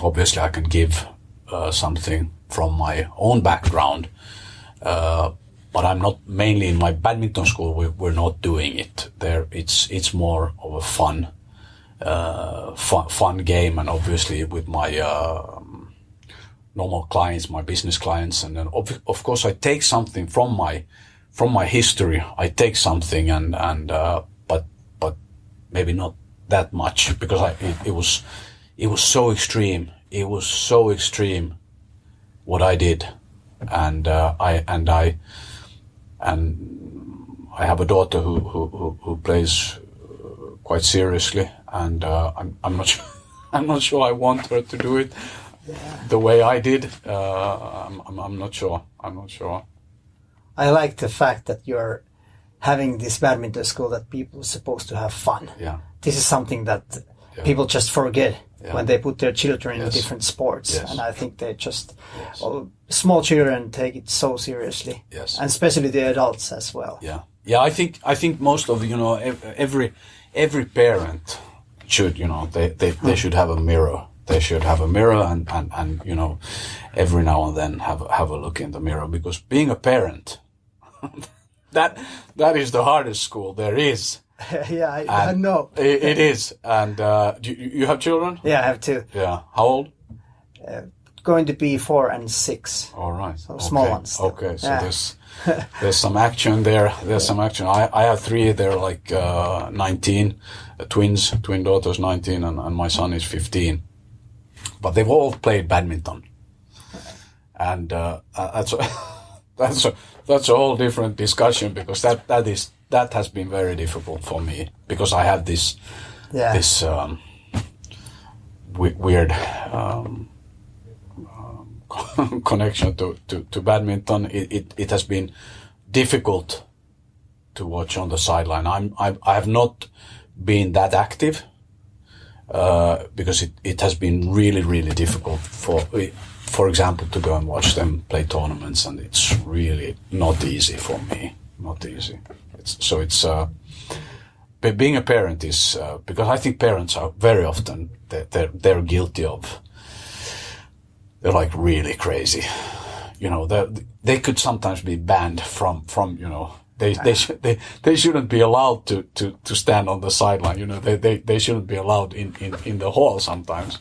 obviously, I can give something from my own background, but I'm not mainly in my badminton school. We're not doing it there. It's more of a fun game, and obviously with my normal clients, my business clients, and then of course I take something from my history. I take something but maybe not that much, because it was so extreme. It was so extreme what I did, and I have a daughter who plays quite seriously, and I'm not sure I want her to do it the way I did. I'm not sure. I like the fact that you're having this badminton school that people are supposed to have fun. Yeah. This is something that people just forget. when they put their children in different sports. And I think they just, small children take it so seriously. Yes. And especially the adults as well. Yeah. Yeah, I think most of, every parent should, they should have a mirror. They should have a mirror and every now and then have a look in the mirror, because being a parent, that is the hardest school there is. Yeah, I know. It is. And you have children? Yeah, I have 2. Yeah. How old? Going to be 4 and 6. All right. So small ones. Still. Okay. So there's some action there. There's some action. I have 3. They're like 19, twin daughters, 19, and my son is 15. But they've all played badminton, and that's a whole different discussion, because that has been very difficult for me, because I have this weird connection to badminton. It has been difficult to watch on the sideline. I have not been that active. Because it has been really, really difficult for example, to go and watch them play tournaments, and it's really not easy for me. Not easy. But being a parent is, because I think parents are very often, they're guilty of, they're like really crazy. They could sometimes be banned from They shouldn't be allowed to stand on the sideline. They shouldn't be allowed in the hall sometimes.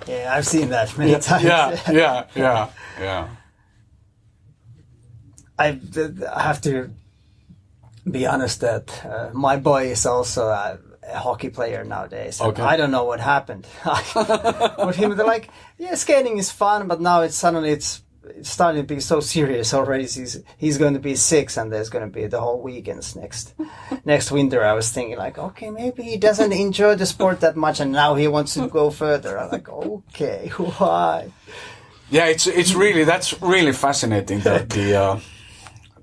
Yeah, I've seen that many times. Yeah. I have to be honest that my boy is also a hockey player nowadays. Okay. I don't know what happened with him. They're like, yeah, skating is fun, but now it's starting to be so serious already. He's going to be 6, and there's going to be the whole weekends next winter. I was thinking like, okay, maybe he doesn't enjoy the sport that much, and now he wants to go further. I'm like, okay, why? Yeah, that's really fascinating.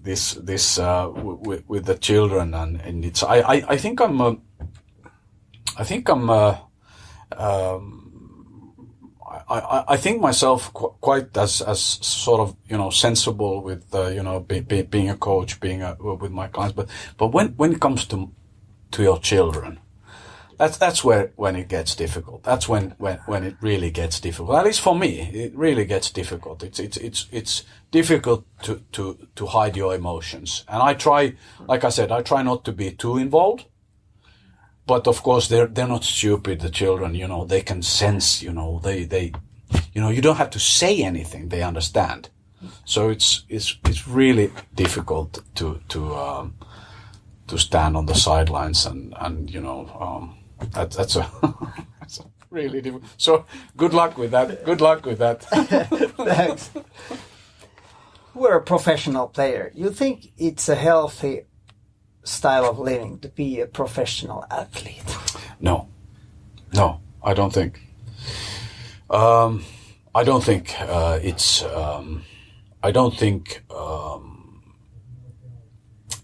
This with the children, and it's I think myself quite as sort of sensible with being a coach, with my clients, but when it comes to your children, that's when it gets difficult. That's when it really gets difficult. At least for me, it really gets difficult. It's difficult to hide your emotions, and I try, like I said, I try not to be too involved. But of course, they're not stupid. The children, they can sense. They you don't have to say anything. They understand. So it's really difficult to stand on the sidelines and that's a really difficult. So good luck with that. Good luck with that. Thanks. We're a professional player. You think it's a healthy style of living to be a professional athlete? No, I don't think. I don't think it's. I don't think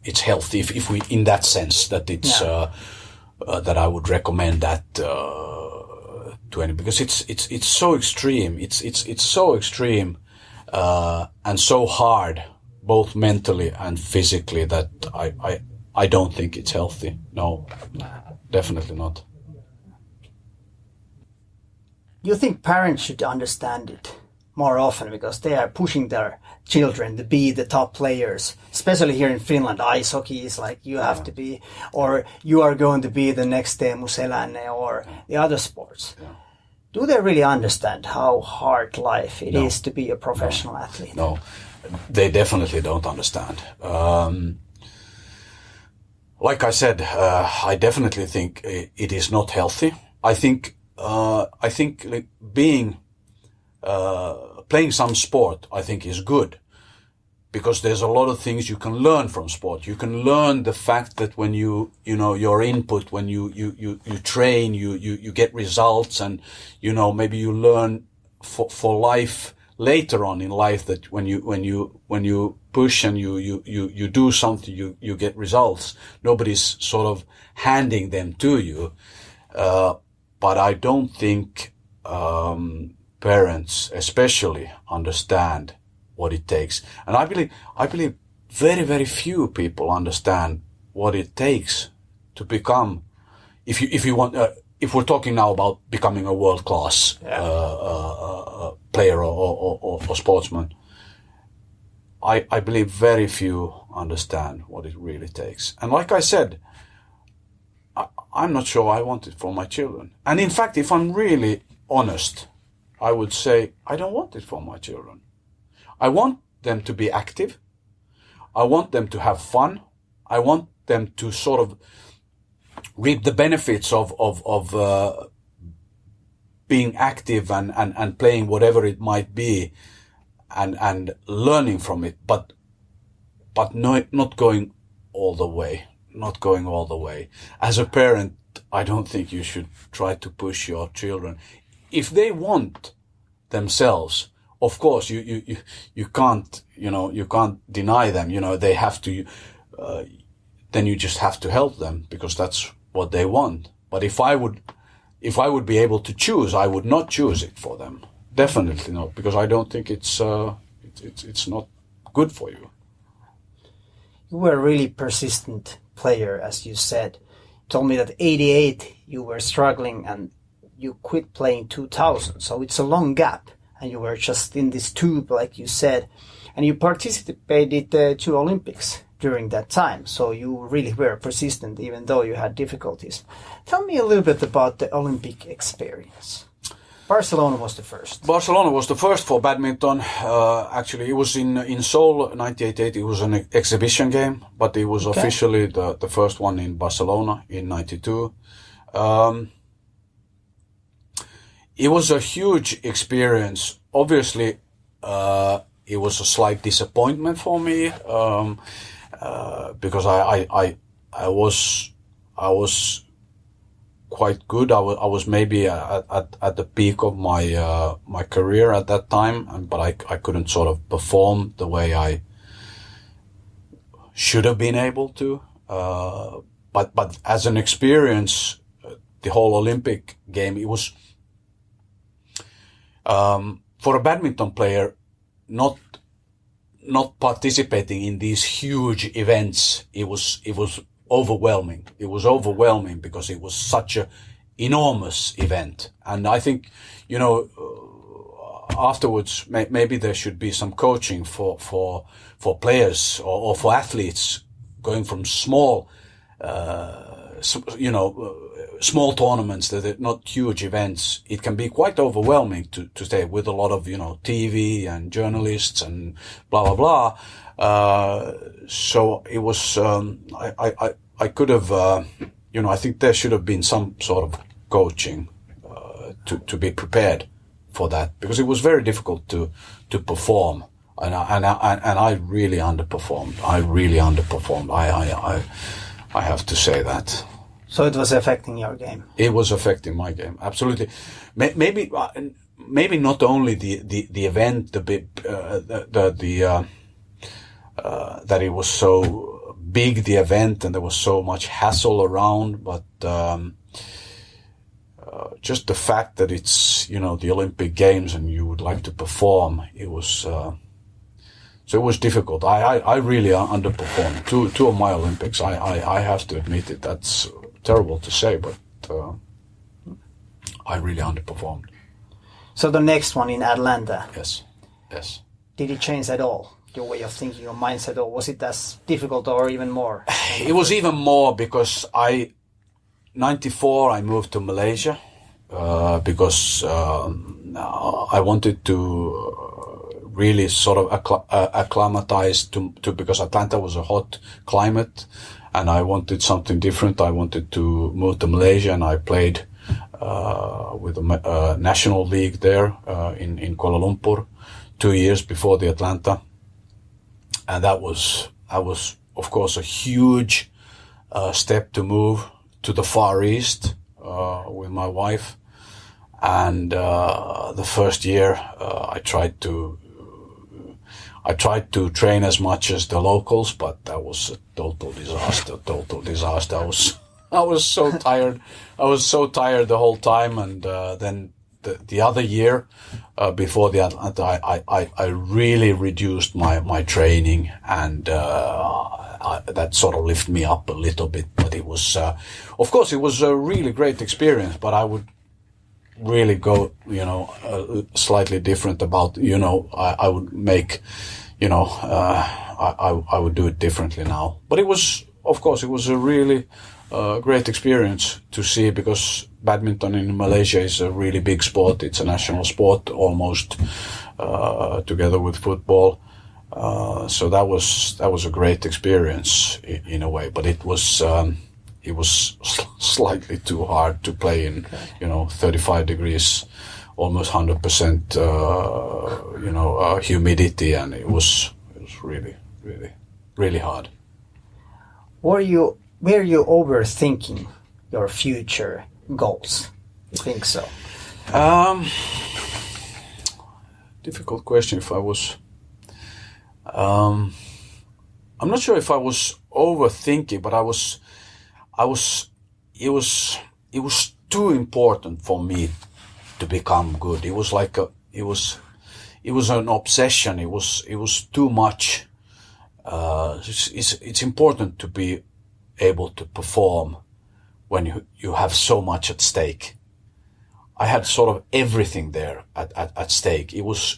it's healthy. If we, in that sense, that it's that I would recommend that to any, because it's so extreme. It's so extreme and so hard, both mentally and physically, that I don't think it's healthy. No, definitely not. You think parents should understand it more often, because they are pushing their children to be the top players, especially here in Finland. Ice hockey is like, you have to be, or you are going to be the next Teemu Selänne, or the other sports. Yeah. Do they really understand how hard life it is to be a professional athlete? No, they definitely don't understand. Like I said, I definitely think it is not healthy. I think like being playing some sport, I think, is good, because there's a lot of things you can learn from sport. You can learn the fact that when your input, when you train, you get results, and maybe you learn for life later on in life, that when you push and you do something, you get results. Nobody's sort of handing them to you. But I don't think parents especially understand what it takes. And I believe very, very few people understand what it takes to become, if you want, if we're talking now about becoming a world-class player or sportsman, I believe very few understand what it really takes. And like I said, I'm not sure I want it for my children. And in fact, if I'm really honest, I would say I don't want it for my children. I want them to be active. I want them to have fun. I want them to sort of reap the benefits of being active and playing whatever it might be and learning from it, but not going all the way. Not going all the way. As a parent, I don't think you should try to push your children. If they want themselves, of course, you can't, you can't deny them, they have to, then you just have to help them because that's what they want. But if I would be able to choose, I would not choose it for them. Definitely not, because I don't think it's not good for you. You were a really persistent player, as you said. You told me that 88 you were struggling and you quit playing 2000. So it's a long gap and you were just in this tube, like you said. And you participated to Olympics during that time. So you really were persistent even though you had difficulties. Tell me a little bit about the Olympic experience. Barcelona was the first. Barcelona was the first for badminton. Actually, it was in Seoul, 1988. It was an exhibition game, but it was officially the first one in Barcelona in 92. It was a huge experience. Obviously, it was a slight disappointment for me because I was quite good. I was maybe at the peak of my career at that time, but I couldn't sort of perform the way I should have been able to. But as an experience, the whole Olympic game, it was for a badminton player not participating in these huge events. It was overwhelming. It was overwhelming because it was such a enormous event. And I think, afterwards, maybe there should be some coaching for players or for athletes going from small, small tournaments that are not huge events. It can be quite overwhelming to stay with a lot of, TV and journalists and blah, blah, blah. So it was, I could have, I think there should have been some sort of coaching, to be prepared for that, because it was very difficult to perform. And I really underperformed. I have to say that. So it was affecting your game? It was affecting my game. Absolutely. Maybe not only the event, that it was so big, the event, and there was so much hassle around, but just the fact that it's, the Olympic Games and you would like to perform, it was, so it was difficult. I really underperformed. Two of my Olympics, I have to admit it. That's terrible to say, but I really underperformed. So the next one in Atlanta. Yes. Did it change at all? Your way of thinking, your mindset, or was it as difficult or even more? It was even more because 94 I moved to Malaysia because I wanted to really sort of acclimatize to because Atlanta was a hot climate and I wanted something different. I wanted to move to Malaysia, and I played with the national league there in Kuala Lumpur 2 years before the Atlanta. And that was, of course, a huge step to move to the Far East with my wife. And the first year, I tried to train as much as the locals, but that was a total disaster. I was so tired. I was so tired the whole time, and then the other year before the Atlanta, I really reduced my training, and that sort of lifted me up a little bit. But it was, of course, it was a really great experience. But I would really go, slightly different about, I would make, I would do it differently now. But it was, of course, it was a really great experience to see, because badminton in Malaysia is a really big sport. It's a national sport almost, together with football. So that was a great experience in a way, but it was slightly too hard to play in, 35 degrees, almost 100%, humidity, and it was really, really, really hard. Were you overthinking your future goals? You think so? Difficult question. If I was, I'm not sure if I was overthinking, but it was too important for me to become good. It was like it was an obsession. It was too much. It's important to be able to perform when you have so much at stake. I had sort of everything there at stake. It was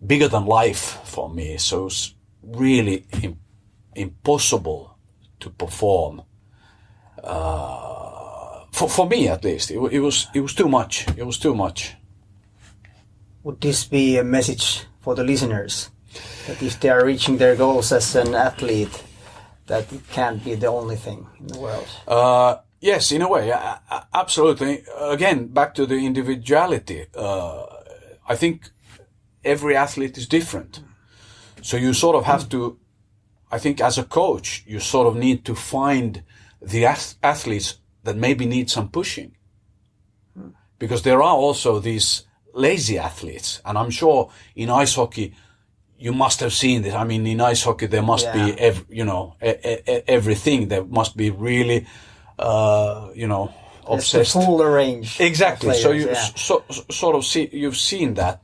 bigger than life for me. So it was really impossible to perform. For me at least, it was too much. It was too much. Would this be a message for the listeners, that if they are reaching their goals as an athlete, that it can't be the only thing in the world? Yes, in a way, absolutely. Again, back to the individuality. I think every athlete is different. So you sort of have to, I think as a coach, you sort of need to find the athletes that maybe need some pushing. Because there are also these lazy athletes. And I'm sure in ice hockey, you must have seen this. I mean, in ice hockey, there must be, everything. There must be really, obsessed. The full range. Exactly. Players, So you sort of see, you've seen that.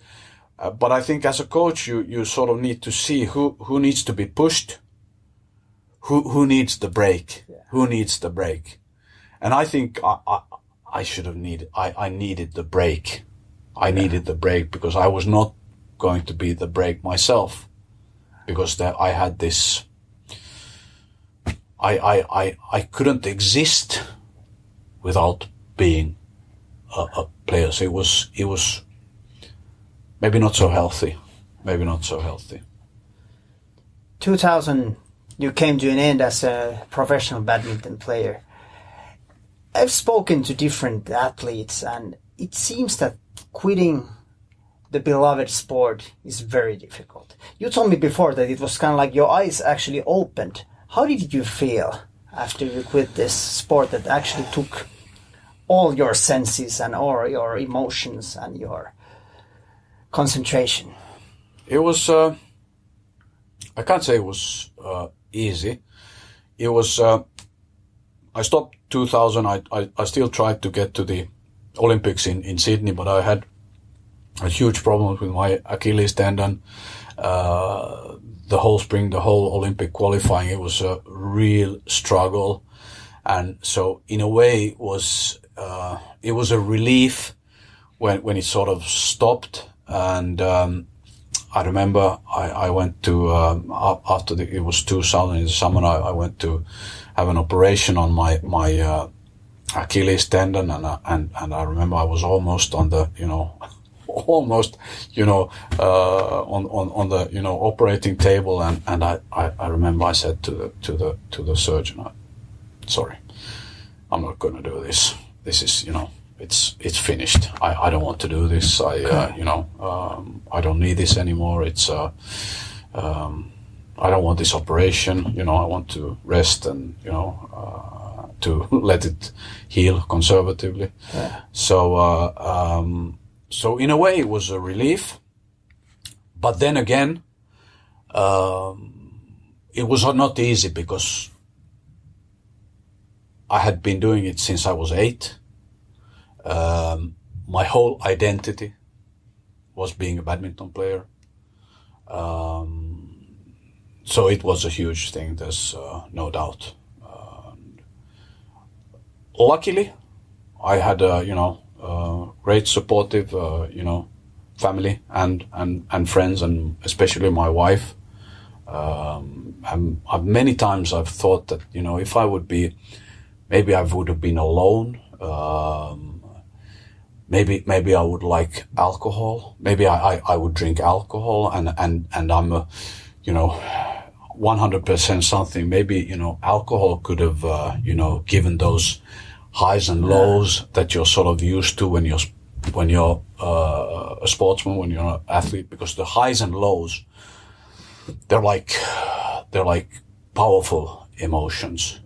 But I think as a coach, you sort of need to see who needs to be pushed, who needs the break, who needs the break. And I think I should have I needed the break. I needed the break because I was not going to be the break myself, because I had this, I couldn't exist without being a player. So it was maybe not so healthy. 2000, you came to an end as a professional badminton player. I've spoken to different athletes, and it seems that quitting the beloved sport is very difficult. You told me before that it was kind of like your eyes actually opened. How did you feel after you quit this sport that actually took all your senses and all your emotions and your concentration? It was, I can't say it was easy. It was, I stopped 2000. I still tried to get to the Olympics in Sydney, but I had a huge problem with my Achilles tendon. The whole spring, the whole Olympic qualifying, it was a real struggle. And so in a way it was a relief when it sort of stopped. And, I remember I went to, after it was 2000 in the summer, I went to have an operation on my Achilles tendon, and I remember I was almost on the, on the, operating table, and I remember I said to the surgeon, sorry, I'm not going to do this. This is, it's finished. I don't want to do this. I don't need this anymore. It's, I don't want this operation. I want to rest and, to let it heal conservatively. Yeah. So in a way it was a relief, but then again, it was not easy because I had been doing it since I was 8. my whole identity was being a badminton player. So it was a huge thing. There's no doubt. Luckily, I had great supportive family and friends, and especially my wife. Many times I've thought that if I would be, maybe I would have been alone. Maybe I would like alcohol. Maybe I would drink alcohol, and I'm 100% something. Maybe alcohol could have given those highs and lows that you're sort of used to when you're a sportsman, when you're an athlete, because the highs and lows, they're like powerful emotions,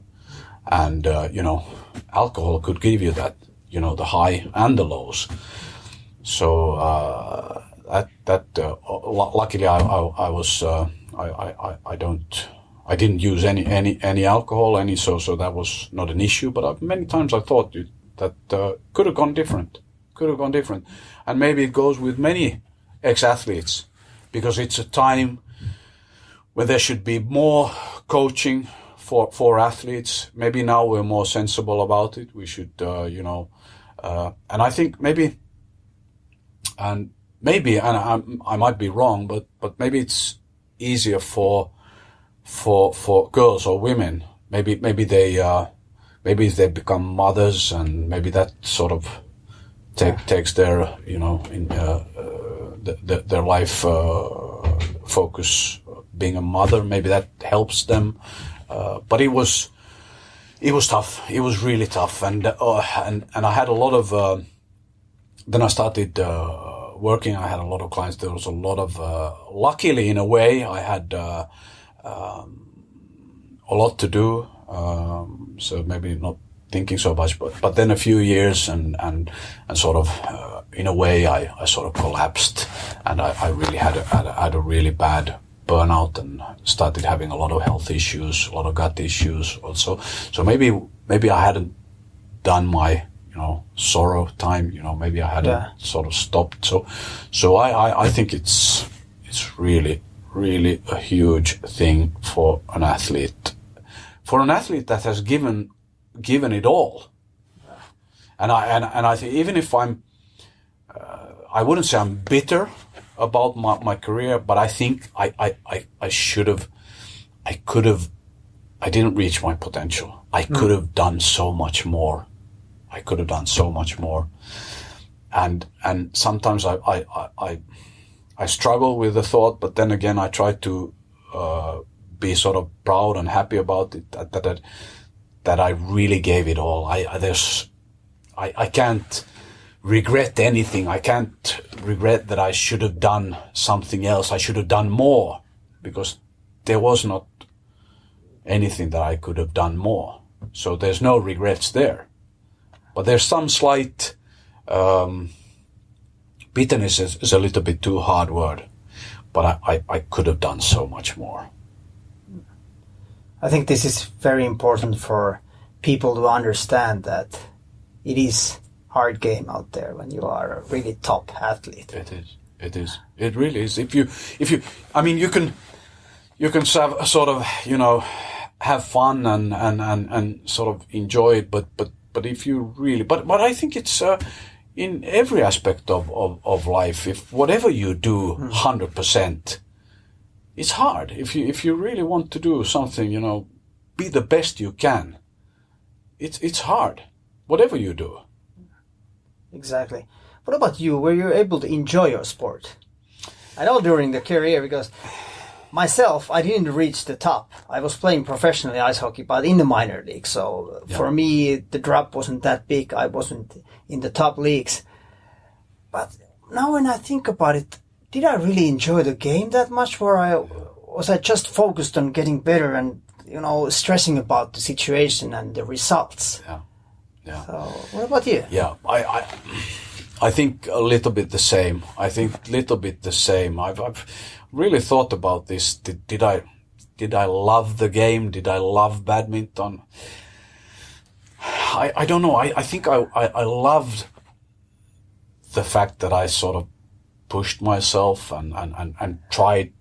and alcohol could give you that, the high and the lows. So luckily I didn't use any alcohol, so that was not an issue. But many times I thought that could have gone different, and maybe it goes with many ex-athletes, because it's a time when there should be more coaching for athletes. Maybe now we're more sensible about it. We should, and I think maybe I might be wrong, but maybe it's easier for girls or women. Maybe they become mothers, and maybe that sort of takes their their life focus, being a mother. Maybe that helps them. But it was tough. It was really tough, and I had a lot of. Then I started working. I had a lot of clients. There was a lot of. Luckily, in a way, I had a lot to do. So maybe not thinking so much, but then a few years and sort of in a way I sort of collapsed, and I really had a really bad burnout, and started having a lot of health issues, a lot of gut issues also. So maybe I hadn't done my sorrow time. Maybe I hadn't sort of stopped. So I think it's really a huge thing for an athlete that has given it all. And I think, even if I wouldn't say I'm bitter about my career, but I think I didn't reach my potential. I could have done so much more. And sometimes I struggle with the thought, but then again I try to be sort of proud and happy about it, that I really gave it all. I can't regret anything. I can't regret that I should have done something else. I should have done more, because there was not anything that I could have done more. So there's no regrets there. But there's some slight bitterness is a little bit too hard word, but I could have done so much more. I think this is very important for people to understand that it is hard game out there when you are a really top athlete. It is. It really is. If you, I mean, you can sort of, have fun and sort of enjoy it, but if you really, but I think it's, in every aspect of life, if whatever you do 100%, it's hard. If you really want to do something, be the best you can. It's hard, whatever you do. Exactly. What about you? Were you able to enjoy your sport? I know during the career, because myself, I didn't reach the top. I was playing professionally ice hockey, but in the minor league. So for me, the drop wasn't that big. I wasn't in the top leagues. But now when I think about it, did I really enjoy the game that much? Or was I just focused on getting better and, stressing about the situation and the results? Yeah. So what about you? Yeah, I think a little bit the same. I've really thought about this. Did I love the game? Did I love badminton? I don't know. I think I loved the fact that I sort of pushed myself and tried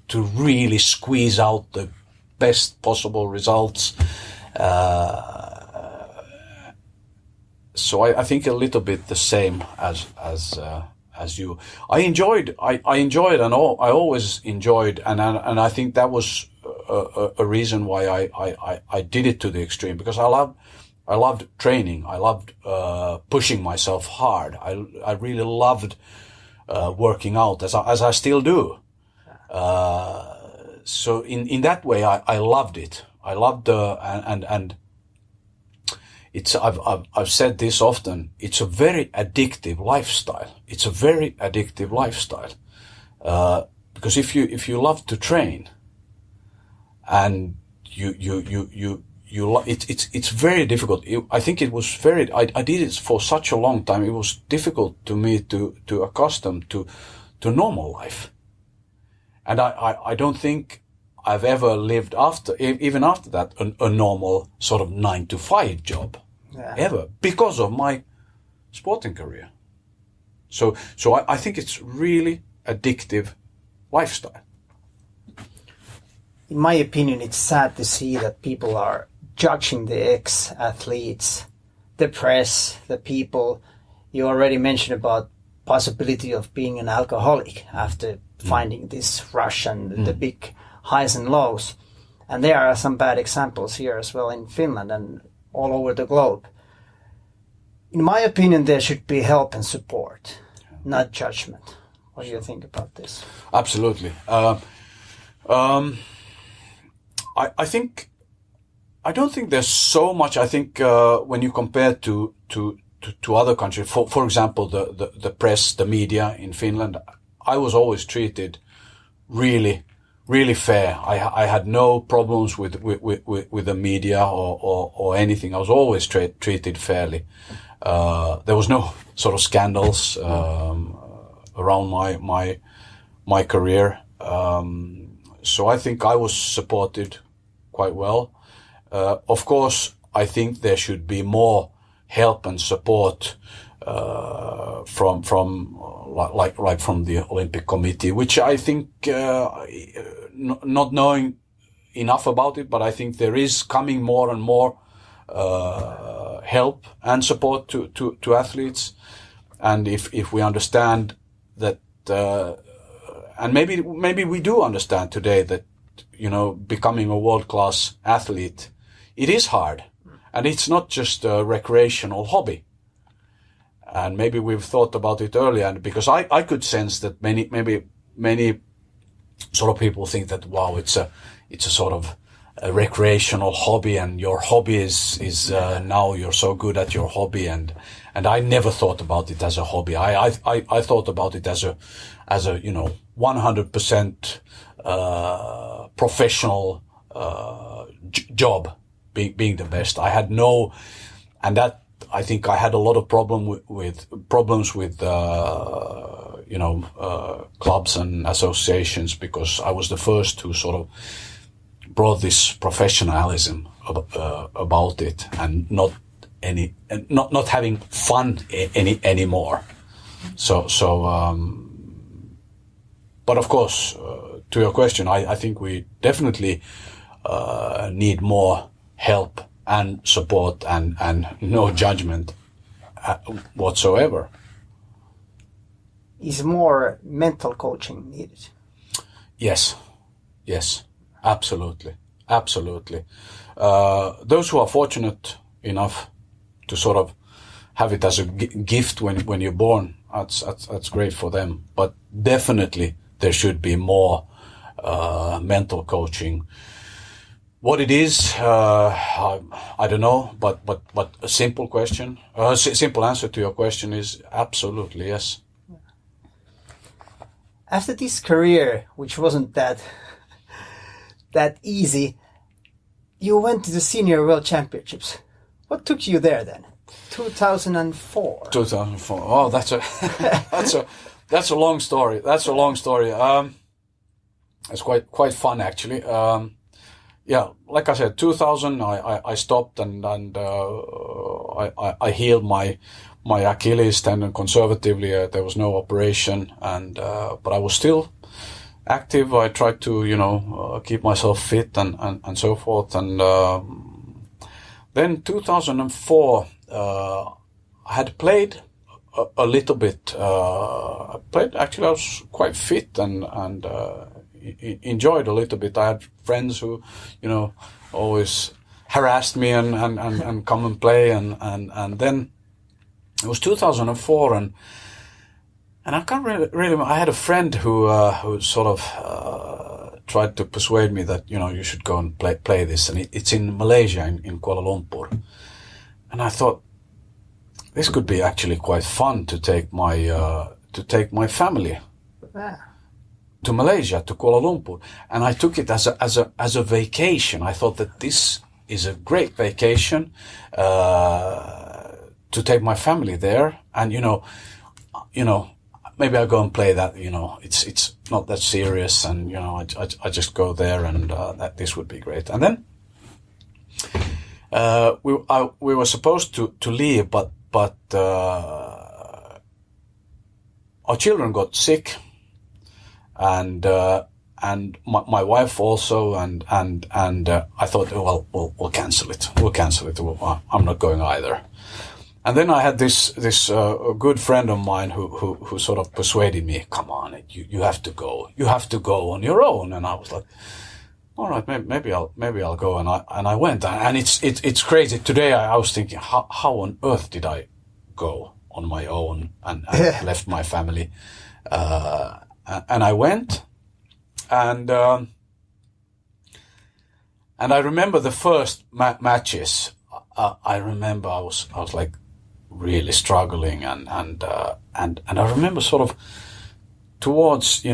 to really squeeze out the best possible results. So I think a little bit the same as you. I enjoyed and I always enjoyed, and I think that was a reason why I did it to the extreme, because I loved training. I loved pushing myself hard. I really loved working out, as I still do. So in that way, I loved it. I loved and it's I've said this often. It's a very addictive lifestyle. It's a very addictive lifestyle because if you love to train and it's very difficult. I think it was I did it for such a long time. It was difficult to me to accustom to normal life. And I don't think I've ever lived even after that, a normal sort of 9-to-5 job. Yeah. Ever, because of my sporting career. So I think it's really addictive lifestyle. In my opinion, it's sad to see that people are judging the ex-athletes, the press, the people. You already mentioned about possibility of being an alcoholic after finding this rush and the big highs and lows. And there are some bad examples here as well in Finland and all over the globe. In my opinion, there should be help and support, not judgment. What do you think about this? Absolutely. I think, I don't think there's so much. I think when you compare to other countries, for example, the press, the media in Finland, I was always treated really fair. I had no problems with the media or anything. I was always treated fairly. There was no sort of scandals around my career. So I think I was supported quite well. Of course, I think there should be more help and support from the Olympic Committee, which I think, not knowing enough about it, but I think there is coming more and more help and support to athletes. And if we understand that, and maybe we do understand today that, becoming a world-class athlete, it is hard, and it's not just a recreational hobby. And maybe we've thought about it earlier, and because I could sense that many sort of people think that, wow, it's a sort of a recreational hobby, and your hobby is now you're so good at your hobby, and I never thought about it as a hobby. I thought about it as a 100% professional job, being the best. I had no, and that I think I had a lot of problems with clubs and associations, because I was the first who sort of brought this professionalism about it, and not having fun anymore. But of course, to your question, I think we definitely need more help and support and no judgment whatsoever. Is more mental coaching needed? Yes, absolutely. Those who are fortunate enough to sort of have it as a gift when you're born, that's great for them. But definitely there should be more mental coaching. What it is, I don't know, but a simple question, simple answer to your question is absolutely yes. After this career, which wasn't that easy, you went to the Senior World Championships. What took you there then? 2004. 2004. Oh, that's a long story. It's quite fun actually. Yeah, like I said, 2000, I stopped and I healed my my Achilles tendon conservatively. There was no operation, and but I was still active. I tried to, keep myself fit and so forth. And then 2004, I had played a little bit. Actually, I was quite fit and enjoyed a little bit. I had friends who, always harassed me and come and play. And then it was 2004, and I can't really. I had a friend who sort of tried to persuade me that you should go and play this, and it's in Malaysia, in Kuala Lumpur. And I thought this could be actually quite fun to take my family to Malaysia, to Kuala Lumpur, and I took it as a vacation. I thought that this is a great vacation to take my family there, and maybe I go and play that. It's not that serious, and I just go there, and that this would be great. And then we were supposed to leave, but our children got sick, and my wife also, and I thought, well, we'll cancel it. I'm not going either. And then I had this good friend of mine who sort of persuaded me, come on, you have to go. You have to go on your own. And I was like, all right, maybe I'll go. And I went. And it's crazy. Today I was thinking, how on earth did I go on my own and left my family? And I went, and I remember the first matches. I remember I was like really struggling, and I remember sort of towards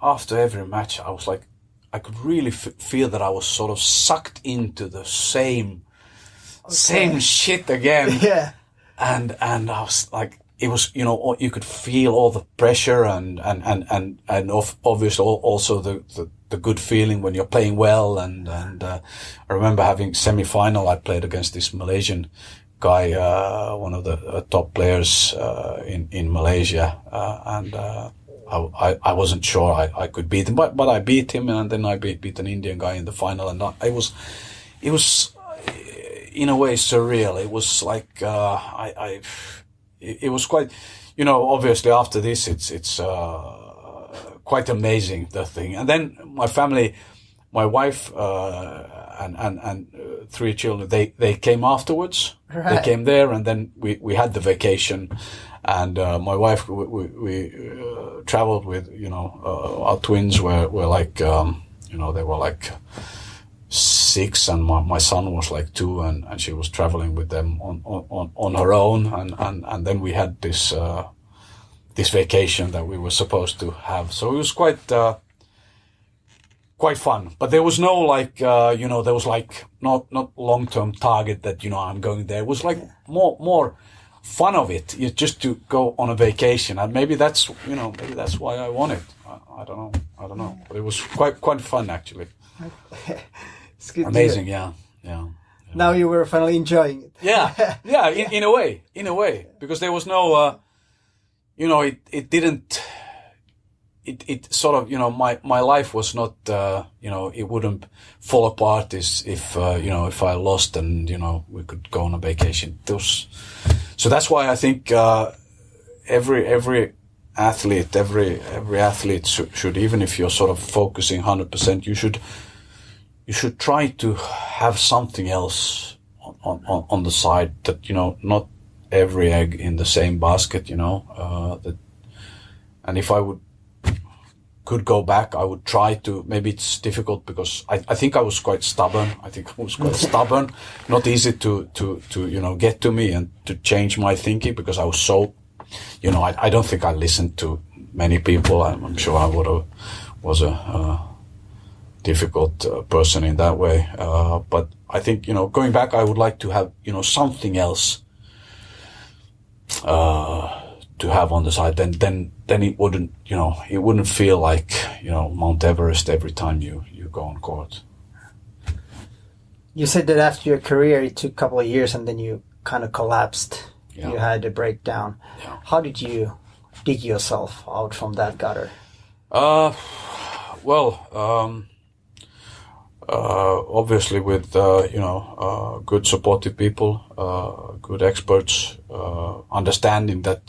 after every match I was like, I could really feel that I was sort of sucked into the same shit again. Yeah. And I was like, it was, you could feel all the pressure and obviously also the good feeling when you're playing well. And I remember having semi-final. I played against this Malaysian guy, one of the top players, in Malaysia. And I wasn't sure I could beat him, but I beat him, and then I beat an Indian guy in the final. And it was in a way surreal. It was like, it was quite, obviously after this, it's quite amazing, the thing. And then my family, my wife, and 3 children, they came afterwards. Right. They came there, and then we had the vacation, and my wife, we traveled with, our twins were like, they were like 6, and my son was like 2, and she was traveling with them on her own, and then we had this vacation that we were supposed to have. So it was quite fun, but there was no like, there was like not long-term target that, I'm going there. It was like more fun of it, just to go on a vacation, and maybe that's why I want it. I don't know, but it was quite fun actually. It's good. Amazing, yeah. Now you were finally enjoying it. Yeah, in a way, because there was no, it didn't. It sort of, my life was not, it wouldn't fall apart if I lost and, we could go on a vacation. So that's why I think, every athlete, every athlete should, even if you're sort of focusing 100%, you should try to have something else on the side that, not every egg in the same basket, and if I could go back, I would try to. Maybe it's difficult because I think I was quite stubborn. Not easy to get to me and to change my thinking, because I was so, I don't think I listened to many people. I'm sure I was a difficult person in that way. But I think, going back, I would like to have, something else to have on the side. Then it wouldn't, it wouldn't feel like, Mount Everest every time you go on court. You said that after your career, it took a couple of years and then you kind of collapsed You had a breakdown. Yeah. How did you dig yourself out from that gutter? Obviously with good supportive people, good experts, understanding that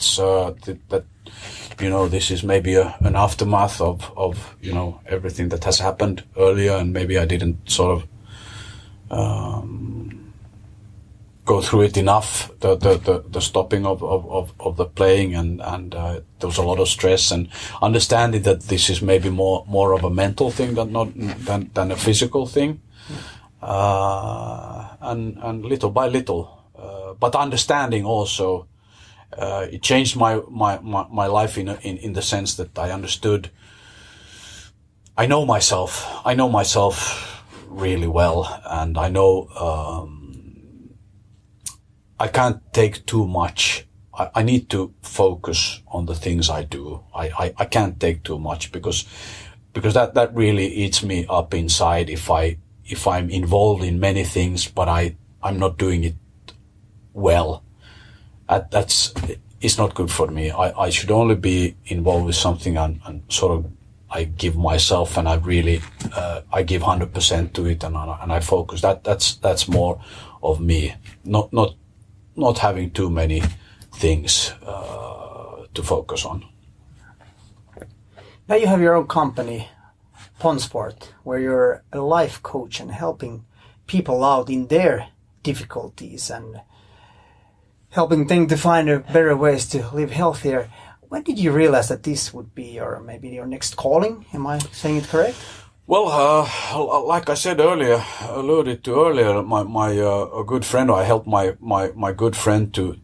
this is maybe an aftermath of everything that has happened earlier, and maybe I didn't sort of go through it enough, the stopping of the playing, and there was a lot of stress, and understanding that this is maybe more of a mental thing than a physical thing, and little by little, but understanding also, it changed my life in the sense that I understood. I know myself really well, and I know. I can't take too much. I need to focus on the things I do. I can't take too much because that really eats me up inside if I'm involved in many things, but I'm not doing it well. It's not good for me. I should only be involved with something and sort of I give myself, and I really I give 100% to it, and I focus. That's more of me. Not having too many things to focus on. Now you have your own company, Ponsport, where you're a life coach and helping people out in their difficulties and helping them to find better ways to live healthier. When did you realize that this would be your next calling? Am I saying it correct? Well, like I said earlier, alluded to earlier, my a good friend, I helped my good friend to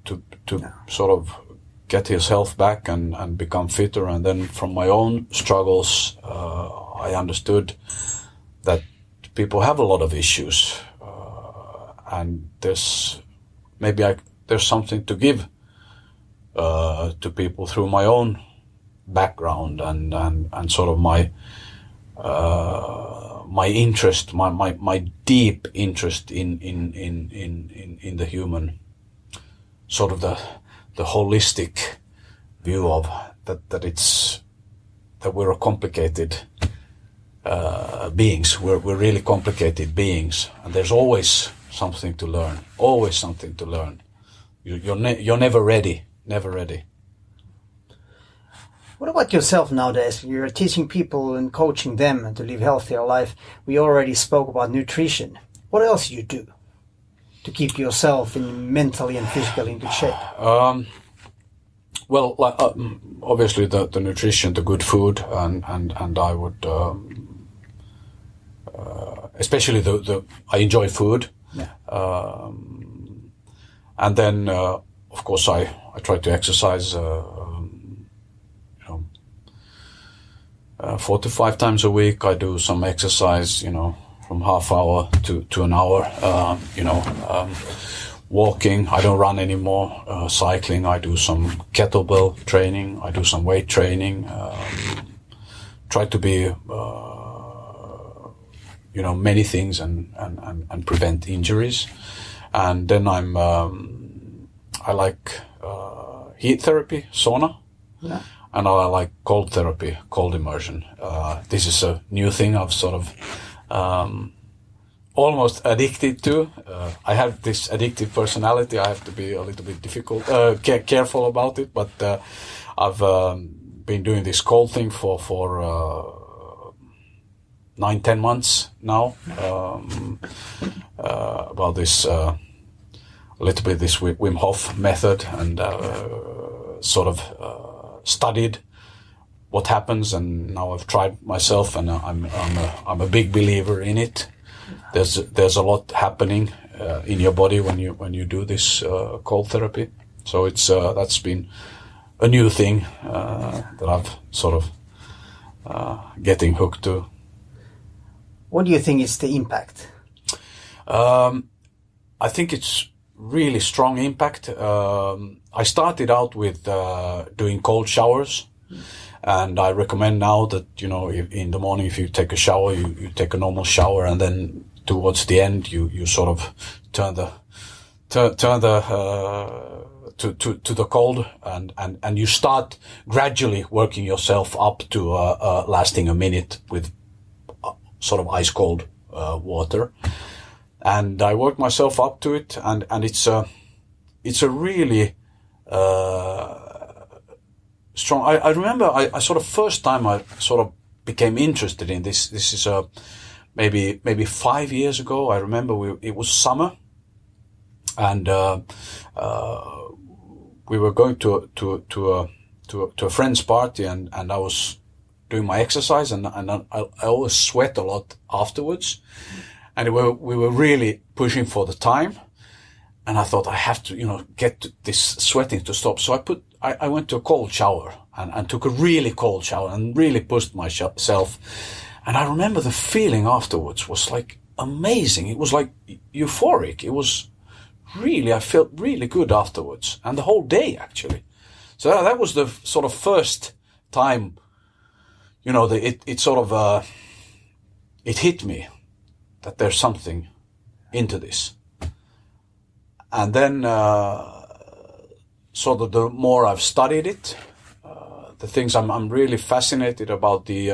sort of get his health back and become fitter. And then from my own struggles, I understood that people have a lot of issues, and there's something to give to people through my own background and sort of my interest, my deep interest in the human, sort of the holistic view of that we're a complicated beings. We're really complicated beings, and there's always something to learn. Always something to learn. You're never ready. Never ready. What about yourself nowadays? You're teaching people and coaching them to live healthier life. We already spoke about nutrition. What else do you do to keep yourself mentally and physically in good shape? Obviously the nutrition, the good food, and I would especially I enjoy food, yeah. And then of course I try to exercise. 4 to 5 times a week. I do some exercise, from half hour to an hour. Walking. I don't run anymore. Cycling. I do some kettlebell training. I do some weight training. Try to be, many things and prevent injuries. And then I like heat therapy, sauna. Yeah. And I like cold therapy, cold immersion. This is a new thing I've sort of almost addicted to. I have this addictive personality. I have to be a little bit careful about it. But I've been doing this cold thing for 9-10 months now. About this a little bit this Wim Hof method, and sort of studied what happens, and now I've tried myself, and I'm a big believer in it. There's a lot happening in your body when you do this cold therapy. So it's that's been a new thing that I've sort of getting hooked to. What do you think is the impact? I think it's really strong impact. I started out with doing cold showers, and I recommend now that in the morning, if you take a shower, you take a normal shower, and then towards the end you sort of turn the to the cold, and you start gradually working yourself up to lasting a minute with sort of ice cold water. And I worked myself up to it, and it's a really strong. I remember I sort of first time I sort of became interested in this. This is maybe 5 years ago. I remember it was summer, and we were going to a friend's party, and I was doing my exercise, and I always sweat a lot afterwards, and we were really pushing for the time, and I thought I have to get this sweating to stop. So I went to a cold shower and took a really cold shower and really pushed myself. And I remember the feeling afterwards was like amazing. It was like euphoric. It was really, I felt really good afterwards, and the whole day actually. So that was the sort of first time, it sort of, it hit me that there's something into this. And then, sort of the more I've studied it, the things I'm really fascinated about the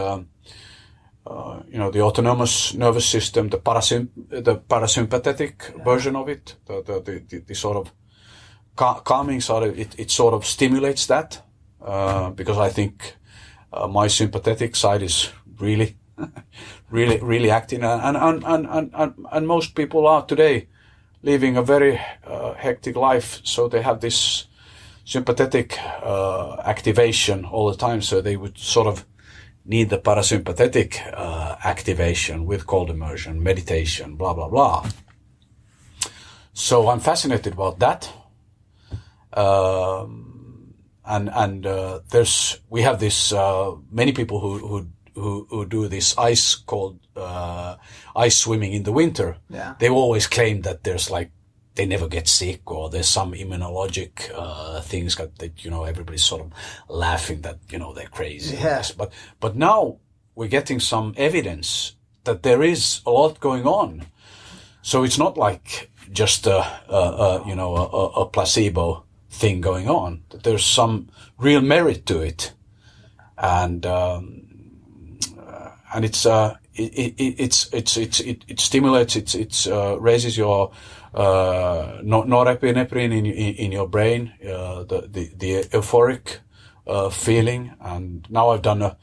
autonomous nervous system, the parasympathetic version of it, the sort of calming side of it, it sort of stimulates that, because I think my sympathetic side is really, really acting, and most people are today living a very hectic life, so they have this sympathetic activation all the time, so they would sort of need the parasympathetic activation with cold immersion, meditation, blah, blah, blah. So I'm fascinated about that. We have this, many people who do this ice swimming in the winter. Yeah. They always claim that there's they never get sick, or there's some immunologic things that everybody's sort of laughing that they're crazy. Yeah. But now we're getting some evidence that there is a lot going on. So it's not like just a placebo thing going on. There's some real merit to it, and it stimulates, it raises your norepinephrine in your brain, the euphoric feeling. And now I've done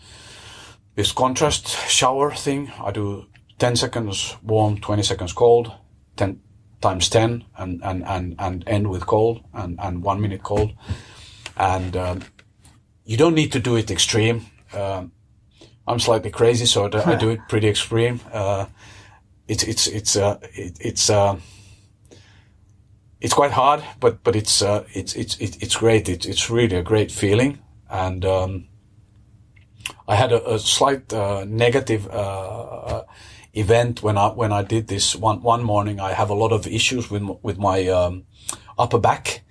this contrast shower thing. I do 10 seconds warm, 20 seconds cold, 10 times 10, and end with cold, and 1 minute cold. And you don't need to do it extreme. I'm slightly crazy, so I do it pretty extreme. It's quite hard, but it's great. It's really a great feeling. And I had a slight negative event when I did this one morning. I have a lot of issues with my upper back,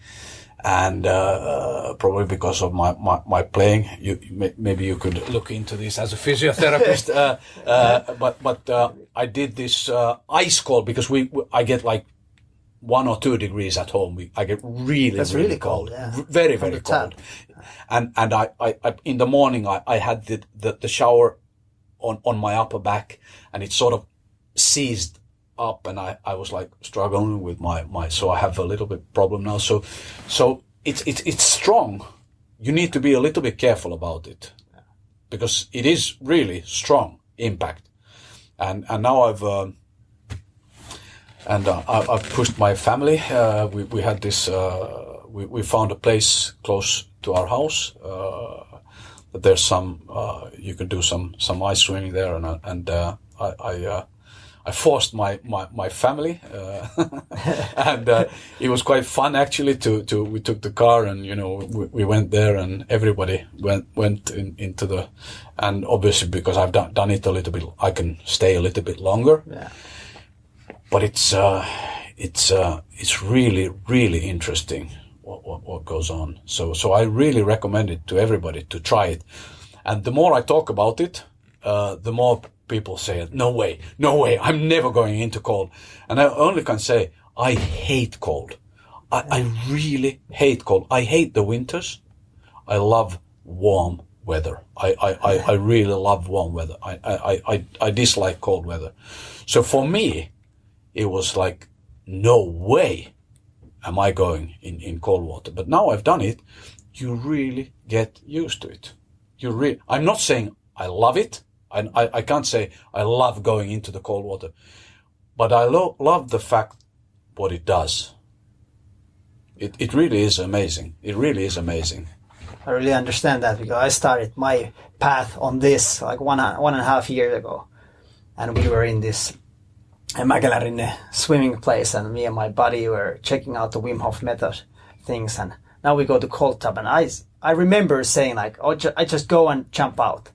and probably because of my playing. Maybe you could look into this as a physiotherapist. But I did this ice cold, because I get like 1 or 2 degrees at home. I get really cold. Yeah. Very cold. And I in the morning I had the shower on my upper back, and it sort of seized up, and I was like struggling with my so I have a little bit problem now. So it's strong. You need to be a little bit careful about it, because it is really strong impact. And now I've pushed my family. We had this. We found a place close to our house. That there's some. You can do some ice swimming there, and I forced my family, and it was quite fun actually. We took the car, and we went there, and everybody went into the. And obviously, because I've done it a little bit, I can stay a little bit longer. Yeah. But it's really, really interesting what goes on. So I really recommend it to everybody to try it. And the more I talk about it, the more people say, no way, I'm never going into cold. And I only can say, I hate cold. I really hate cold. I hate the winters. I love warm weather. I really love warm weather. I dislike cold weather. So for me, it was like, no way am I going in cold water. But now I've done it, you really get used to it. I'm not saying I love it. I can't say I love going into the cold water, but I love the fact what it does. It really is amazing. It really is amazing. I really understand that, because I started my path on this like one and a half years ago, and we were in this Mäkelärin swimming place, and me and my buddy were checking out the Wim Hof method things, and now we go to cold tub, and I remember saying like, oh, I just go and jump out,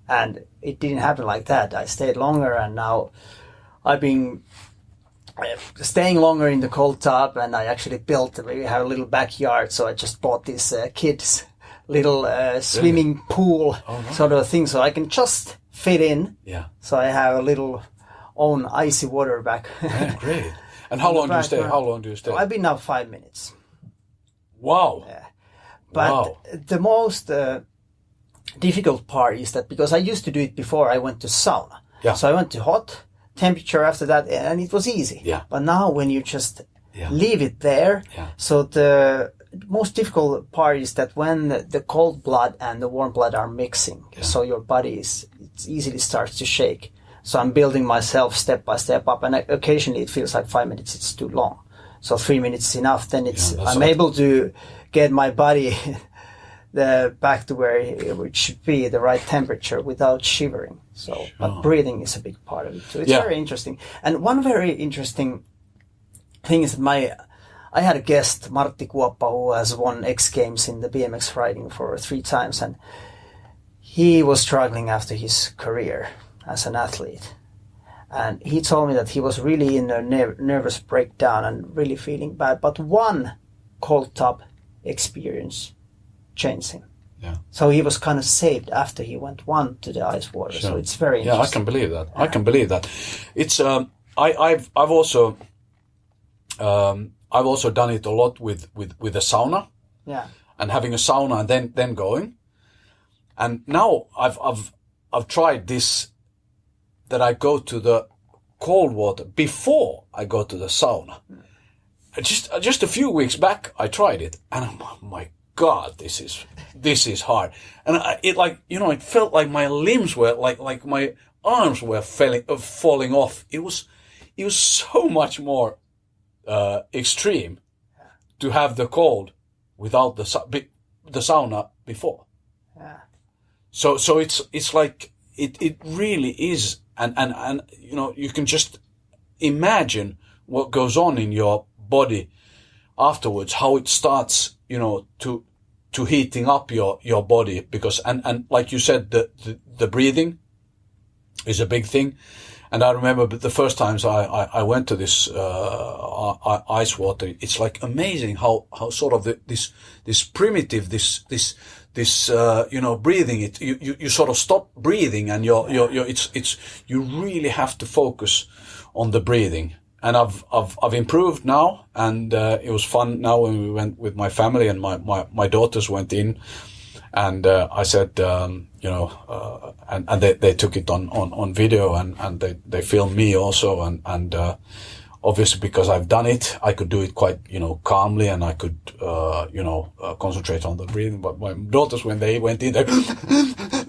and it didn't happen like that. I stayed longer, and now I've been staying longer in the cold tub, and I actually we have a little backyard, so I just bought this kids little swimming pool sort of thing, so I can just fit in. Yeah. So I have a little own icy water back. Yeah, great. And how long do you stay? How long do you stay? I've been now 5 minutes. Wow. Yeah. But the most difficult part is that, because I used to do it before I went to sauna. Yeah. So I went to hot temperature after that, and it was easy. Yeah. But now when you just leave it there, so the most difficult part is that when the cold blood and the warm blood are mixing, so your body it easily starts to shake. So I'm building myself step by step up, and occasionally it feels like 5 minutes it's too long. So 3 minutes is enough. Then I'm able to get my body back to where it should be, the right temperature, without shivering. So, but breathing is a big part of it too. It's very interesting. And one very interesting thing is that I had a guest, Martti Kuoppa, who has won X Games in the BMX riding for 3 times, and he was struggling after his career as an athlete. And he told me that he was really in a nervous breakdown and really feeling bad. But one cold tub experience changed him. Yeah. So he was kind of saved after he went to the ice water. Sure. So it's very interesting. Yeah, I can believe that. I can believe that. It's I've also done it a lot with a sauna. Yeah. And having a sauna and then going. And now I've tried this, that I go to the cold water before I go to the sauna. Just a few weeks back, I tried it, and oh my God, this is hard. And it felt like my limbs were like my arms were falling off. It was so much more extreme to have the cold without the sauna before. Yeah. So it's like it really is. And you can just imagine what goes on in your body afterwards, how it starts, to heating up your body, because, and like you said, the breathing is a big thing. And I remember the first times I went to this, ice water, it's like amazing how sort of this primitive, this breathing, you sort of stop breathing, and you really have to focus on the breathing. And I've improved now, and it was fun now when we went with my family, and my daughters went in, and I said, and they took it on video, and they filmed me also, and obviously because I've done it, I could do it quite, calmly, and I could, concentrate on the breathing. But my daughters, when they went in there,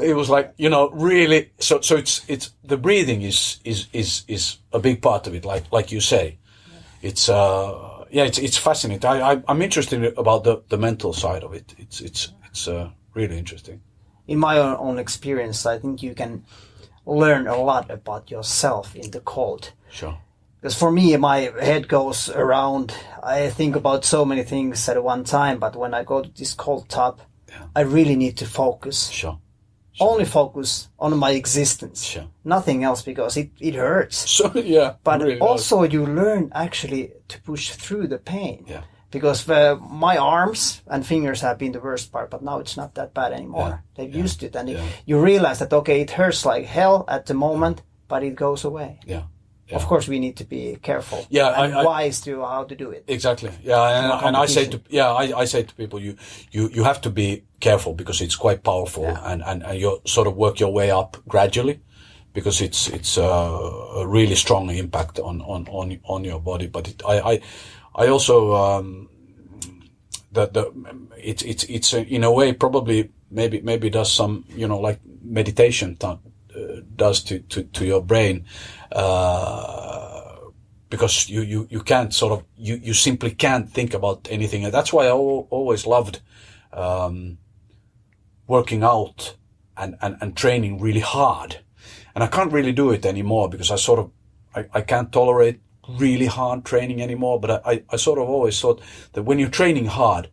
it was like, really, so it's, the breathing is a big part of it, like you say. It's, it's fascinating. I'm interested about the mental side of it. It's really interesting. In my own experience, I think you can learn a lot about yourself in the cold. Sure. Because for me, my head goes around. I think about so many things at one time, but when I go to this cold tub, I really need to focus. Sure. Only focus on my existence. Sure. Nothing else, because it hurts. So, yeah. But really also you learn actually to push through the pain. Yeah. Because my arms and fingers have been the worst part, but now it's not that bad anymore. Yeah. They've used it, and you realize that, okay, it hurts like hell at the moment, but it goes away. Yeah. Of course, we need to be careful. Yeah, and wise to how to do it. Exactly. Yeah, and I say to I say to people, you have to be careful because it's quite powerful, and you sort of work your way up gradually, because it's a really strong impact on your body. But I also it's in a way probably maybe does some, like meditation does to your brain, because you can't sort of, you simply can't think about anything. And that's why I always loved working out and training really hard. And I can't really do it anymore because I can't tolerate really hard training anymore. But I sort of always thought that when you're training hard,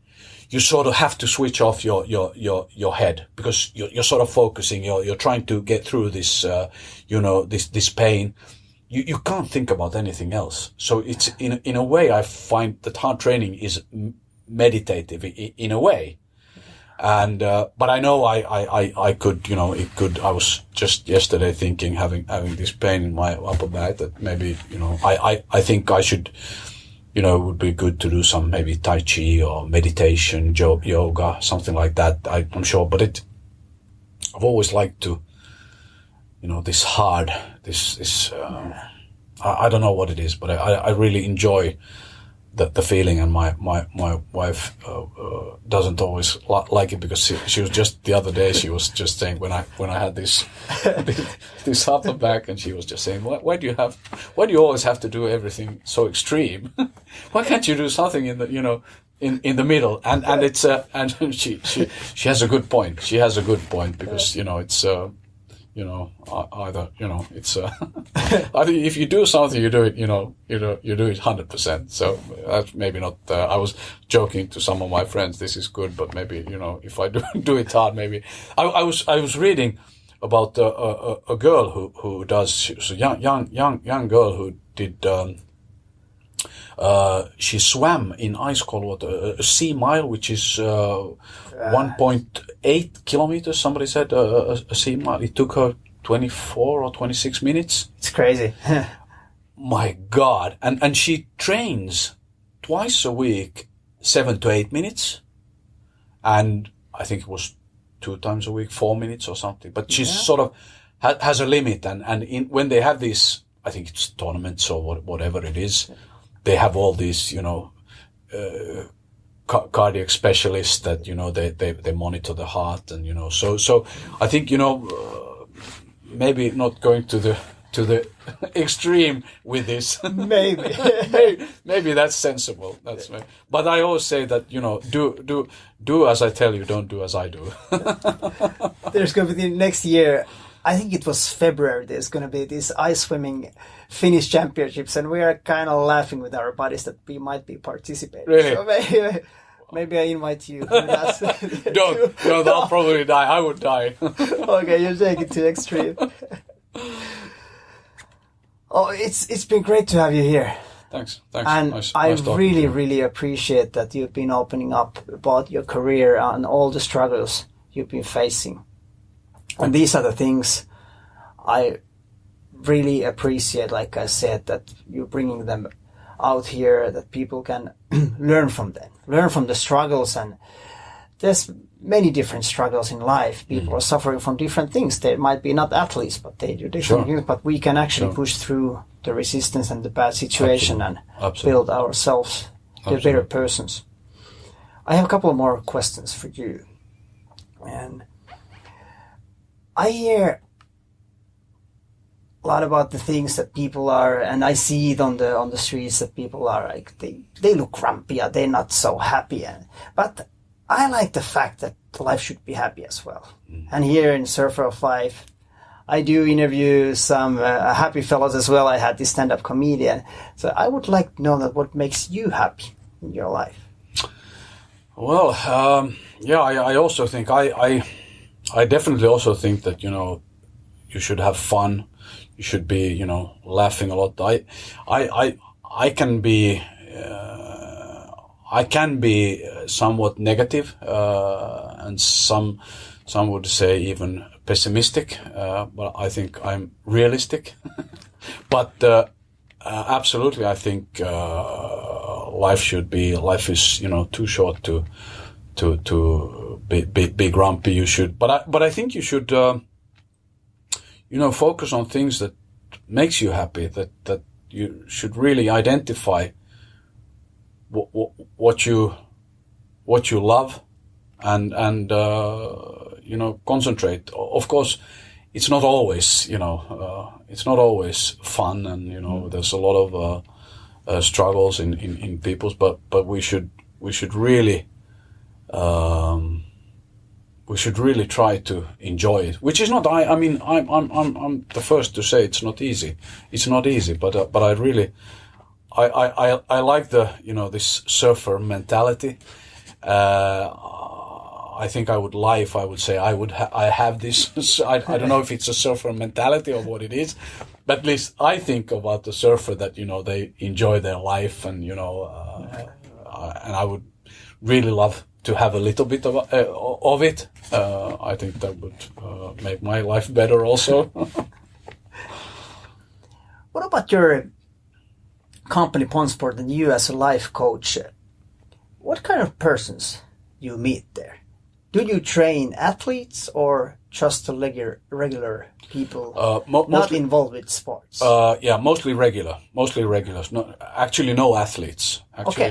you sort of have to switch off your head, because you're sort of focusing, you're trying to get through this, this pain. You can't think about anything else. So it's in a way, I find that hard training is meditative in a way. And, but I know I could, I was just yesterday thinking, having this pain in my upper back, that maybe, I think I should, it would be good to do some maybe Tai Chi or meditation, yoga, something like that. I'm sure, but I've always liked to, this hard, I don't know what it is, but I really enjoy the feeling, and my wife doesn't always like it, because she was just the other day, she was just saying, when I had this this upper back, and she was just saying, why do you always have to do everything so extreme? Why can't you do something in the in the middle? And it's and she has a good point. She has a good point, because it's either, it's, I think if you do something, you do it, you do it 100%. So that's maybe not, I was joking to some of my friends, this is good, but maybe, if I do it hard, maybe, I was reading about, a girl who does, she was a young girl who did, she swam in ice cold water, a sea mile, which is 1.8 kilometers. Somebody said a sea mile. It took her 24 or 26 minutes. It's crazy. My God! And she trains twice a week, 7 to 8 minutes, and I think it was 2 times a week, 4 minutes or something. But she's sort of has a limit, and when they have these, I think it's tournaments or whatever it is. They have all these, cardiac specialists that, they monitor the heart, and, so I think, maybe not going to the extreme with this. Maybe. maybe that's sensible. That's maybe. But I always say that, do as I tell you, don't do as I do. There's going to be next year, I think it was February, there's going to be this ice swimming Finnish championships, and we are kind of laughing with our buddies that we might be participating. Really? So maybe I invite you. Don't, I'll probably die. I would die. Okay, you take it to extreme. Oh, it's been great to have you here. Thanks. And nice really appreciate that you've been opening up about your career and all the struggles you've been facing. And these are the things I really appreciate, like I said, that you're bringing them out here, that people can learn from them, learn from the struggles. And there's many different struggles in life. People are suffering from different things. They might be not athletes, but they do different things. But we can actually push through the resistance and the bad situation and build ourselves to better persons. I have a couple of more questions for you. And I hear a lot about the things that people are, and I see it on the streets, that people are like, they look grumpy, or they're not so happy. But I like the fact that life should be happy as well. And here in Surfer of Life, I do interview some happy fellows as well. I had this stand-up comedian. So I would like to know that what makes you happy in your life. Well, I also think I definitely also think that, you should have fun. You should be, laughing a lot. I can be somewhat negative, and some would say even pessimistic, but I think I'm realistic. But Absolutely. I think life is too short to be grumpy. You should, but I think you should focus on things that makes you happy. That you should really identify what you love, and concentrate. Of course, it's not always fun, and there's a lot of struggles in people's, but we should really try to enjoy it, which is not. I mean, I'm the first to say it's not easy. It's not easy, but I really I like the this surfer mentality. I think I would lie if I would say I have this. I don't know if it's a surfer mentality or what it is, but at least I think about the surfer that they enjoy their life, and and I would really love to have a little bit of it. I think that would make my life better also. What about your company Ponsport and you as a life coach? What kind of persons you meet there? Do you train athletes or just regular people not involved with sports? Yeah, mostly regulars. No athletes.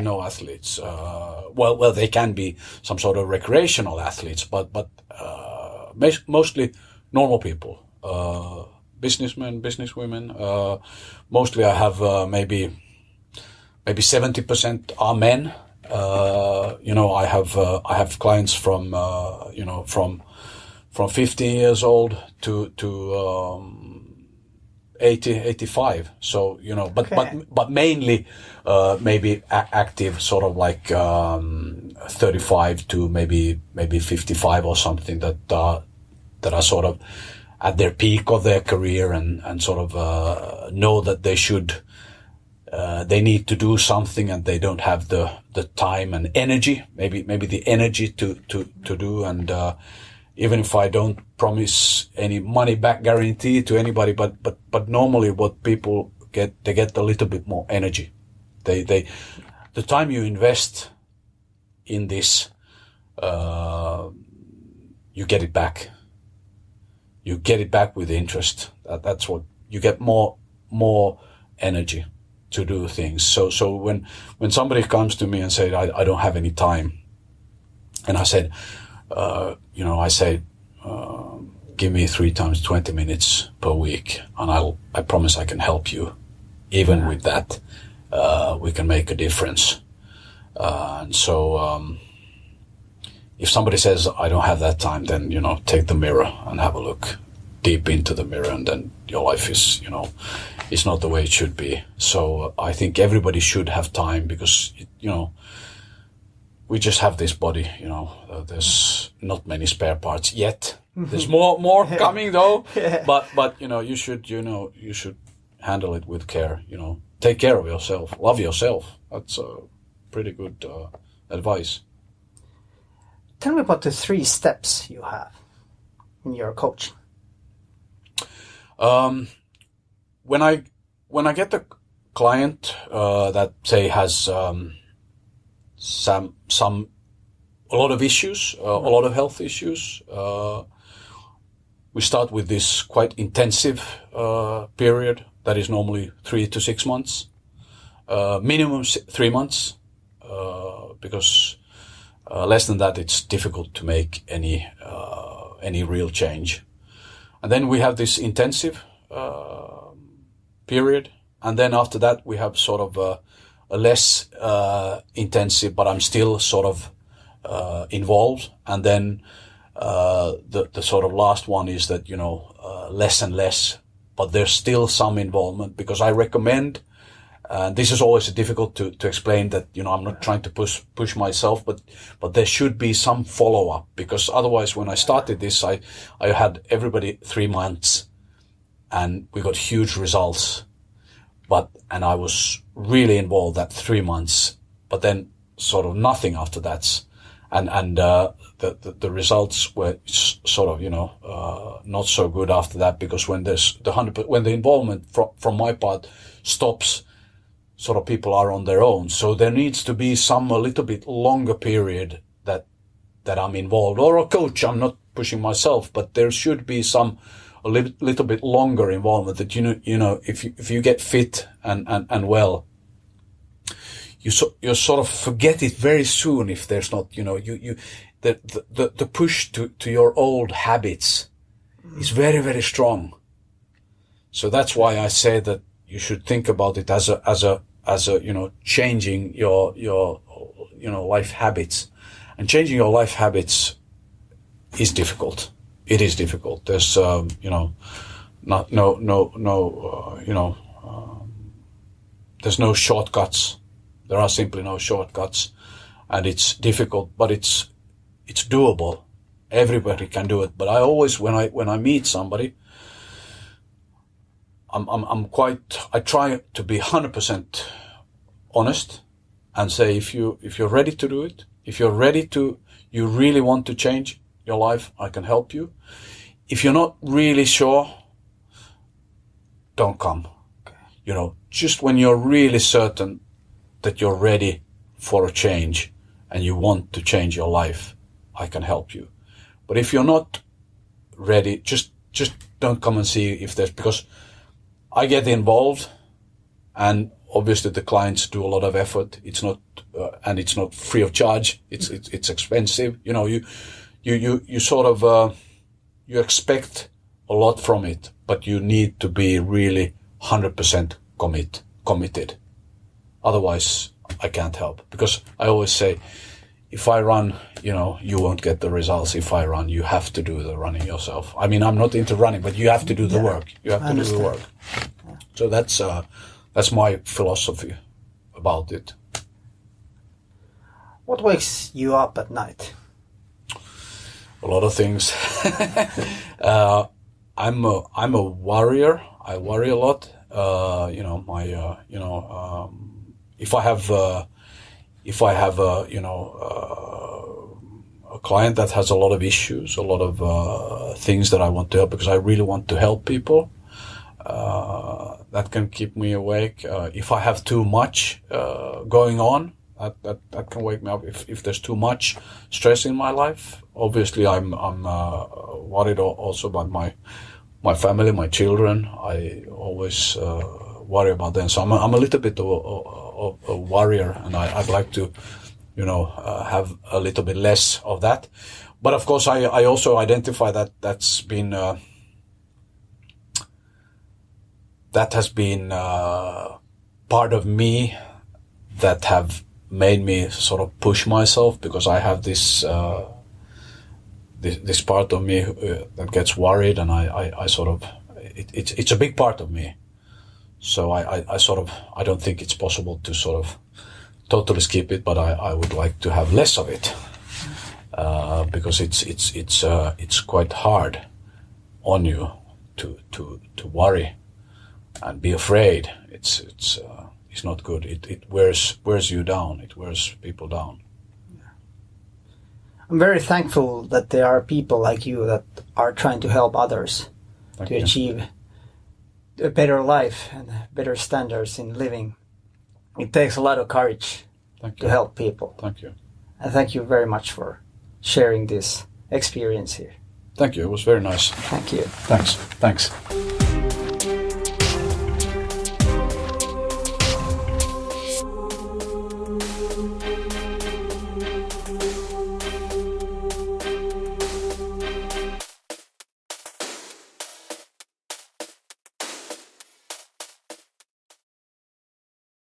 No athletes. Well, they can be some sort of recreational athletes, but mostly normal people, businessmen, businesswomen. Mostly, I have maybe 70% are men. I have clients from 50 years old to 80, 85. So, but mainly, maybe active, sort of like, 35 to maybe 55 or something that are sort of at their peak of their career and sort of, know that they need to do something and they don't have the time and energy, maybe the energy to do. And, even if I don't promise any money back guarantee to anybody, but normally what people get, they get a little bit more energy. The time you invest in this, you get it back. You get it back with interest. That's what you get, more energy to do things. So when somebody comes to me and say, I don't have any time, and I said, give me 3 times 20 minutes per week, and I promise I can help you. Even with that, we can make a difference. And so, if somebody says, I don't have that time, then, take the mirror and have a look deep into the mirror, and then your life is, it's not the way it should be. So I think everybody should have time, because, we just have this body, there's not many spare parts yet. There's more coming though. Yeah. But you should handle it with care, take care of yourself, love yourself. That's pretty good advice. Tell me about the 3 steps you have in your coaching. When I get the client that say has a lot of issues, a lot of health issues, we start with this quite intensive period that is normally 3 to 6 months, minimum 3 months, because less than that it's difficult to make any real change. And then we have this intensive period, and then after that we have sort of a less intensive, but I'm still sort of involved. And then the sort of last one is that less and less, but there's still some involvement, because I recommend. This is always difficult to explain that, I'm not trying to push myself, but there should be some follow up, because otherwise when I started this, I had everybody 3 months and we got huge results, and I was really involved that 3 months, but then sort of nothing after that. And the results were sort of, not so good after that, because when there's when the involvement from my part stops, sort of people are on their own. So there needs to be a little bit longer period that I'm involved, or a coach. I'm not pushing myself, but there should be a little bit longer involvement, that, if you get fit and well, you sort of forget it very soon if there's not, the push to your old habits is very, very strong. So that's why I say that you should think about it as a changing your life habits. And changing your life habits is difficult. It is difficult. There's there's no shortcuts. There are simply no shortcuts, and it's difficult, but it's doable. Everybody can do it. But I always, when I meet somebody, I try to be 100% honest and say, if you're ready to do it, if you're ready to, you really want to change your life, I can help you. If you're not really sure, don't come. Just when you're really certain that you're ready for a change and you want to change your life, I can help you. But if you're not ready, just don't come and see if there's, because I get involved, and obviously the clients do a lot of effort. It's not, and it's not free of charge. It's expensive. You sort of, you expect a lot from it, but you need to be really 100% committed. Otherwise, I can't help, because I always say, if I run, you won't get the results. If I run, you have to do the running yourself. I mean, I'm not into running, but you have to do the work. You have to do the work. So that's my philosophy about it. What wakes you up at night? A lot of things. I'm a worrier. I worry a lot. If I have a client that has a lot of issues, a lot of things that I want to help, because I really want to help people, that can keep me awake. If I have too much going on, that can wake me up. If there's too much stress in my life, obviously I'm worried also about my family, my children. I always worry about them. So I'm a little bit of a worrier, and I'd like to, have a little bit less of that. But of course, I also identify that's been that has been part of me that have made me sort of push myself, because I have this this part of me that gets worried, and I sort of, it's a big part of me. So I don't think it's possible to sort of totally skip it, but I would like to have less of it, because it's quite hard on you to worry and be afraid. It's not good. It wears you down. It wears people down. I'm very thankful that there are people like you that are trying to help others to achieve a better life and better standards in living. It takes a lot of courage to help people. Thank you. And thank you very much for sharing this experience here. Thank you. It was very nice. Thank you. Thanks.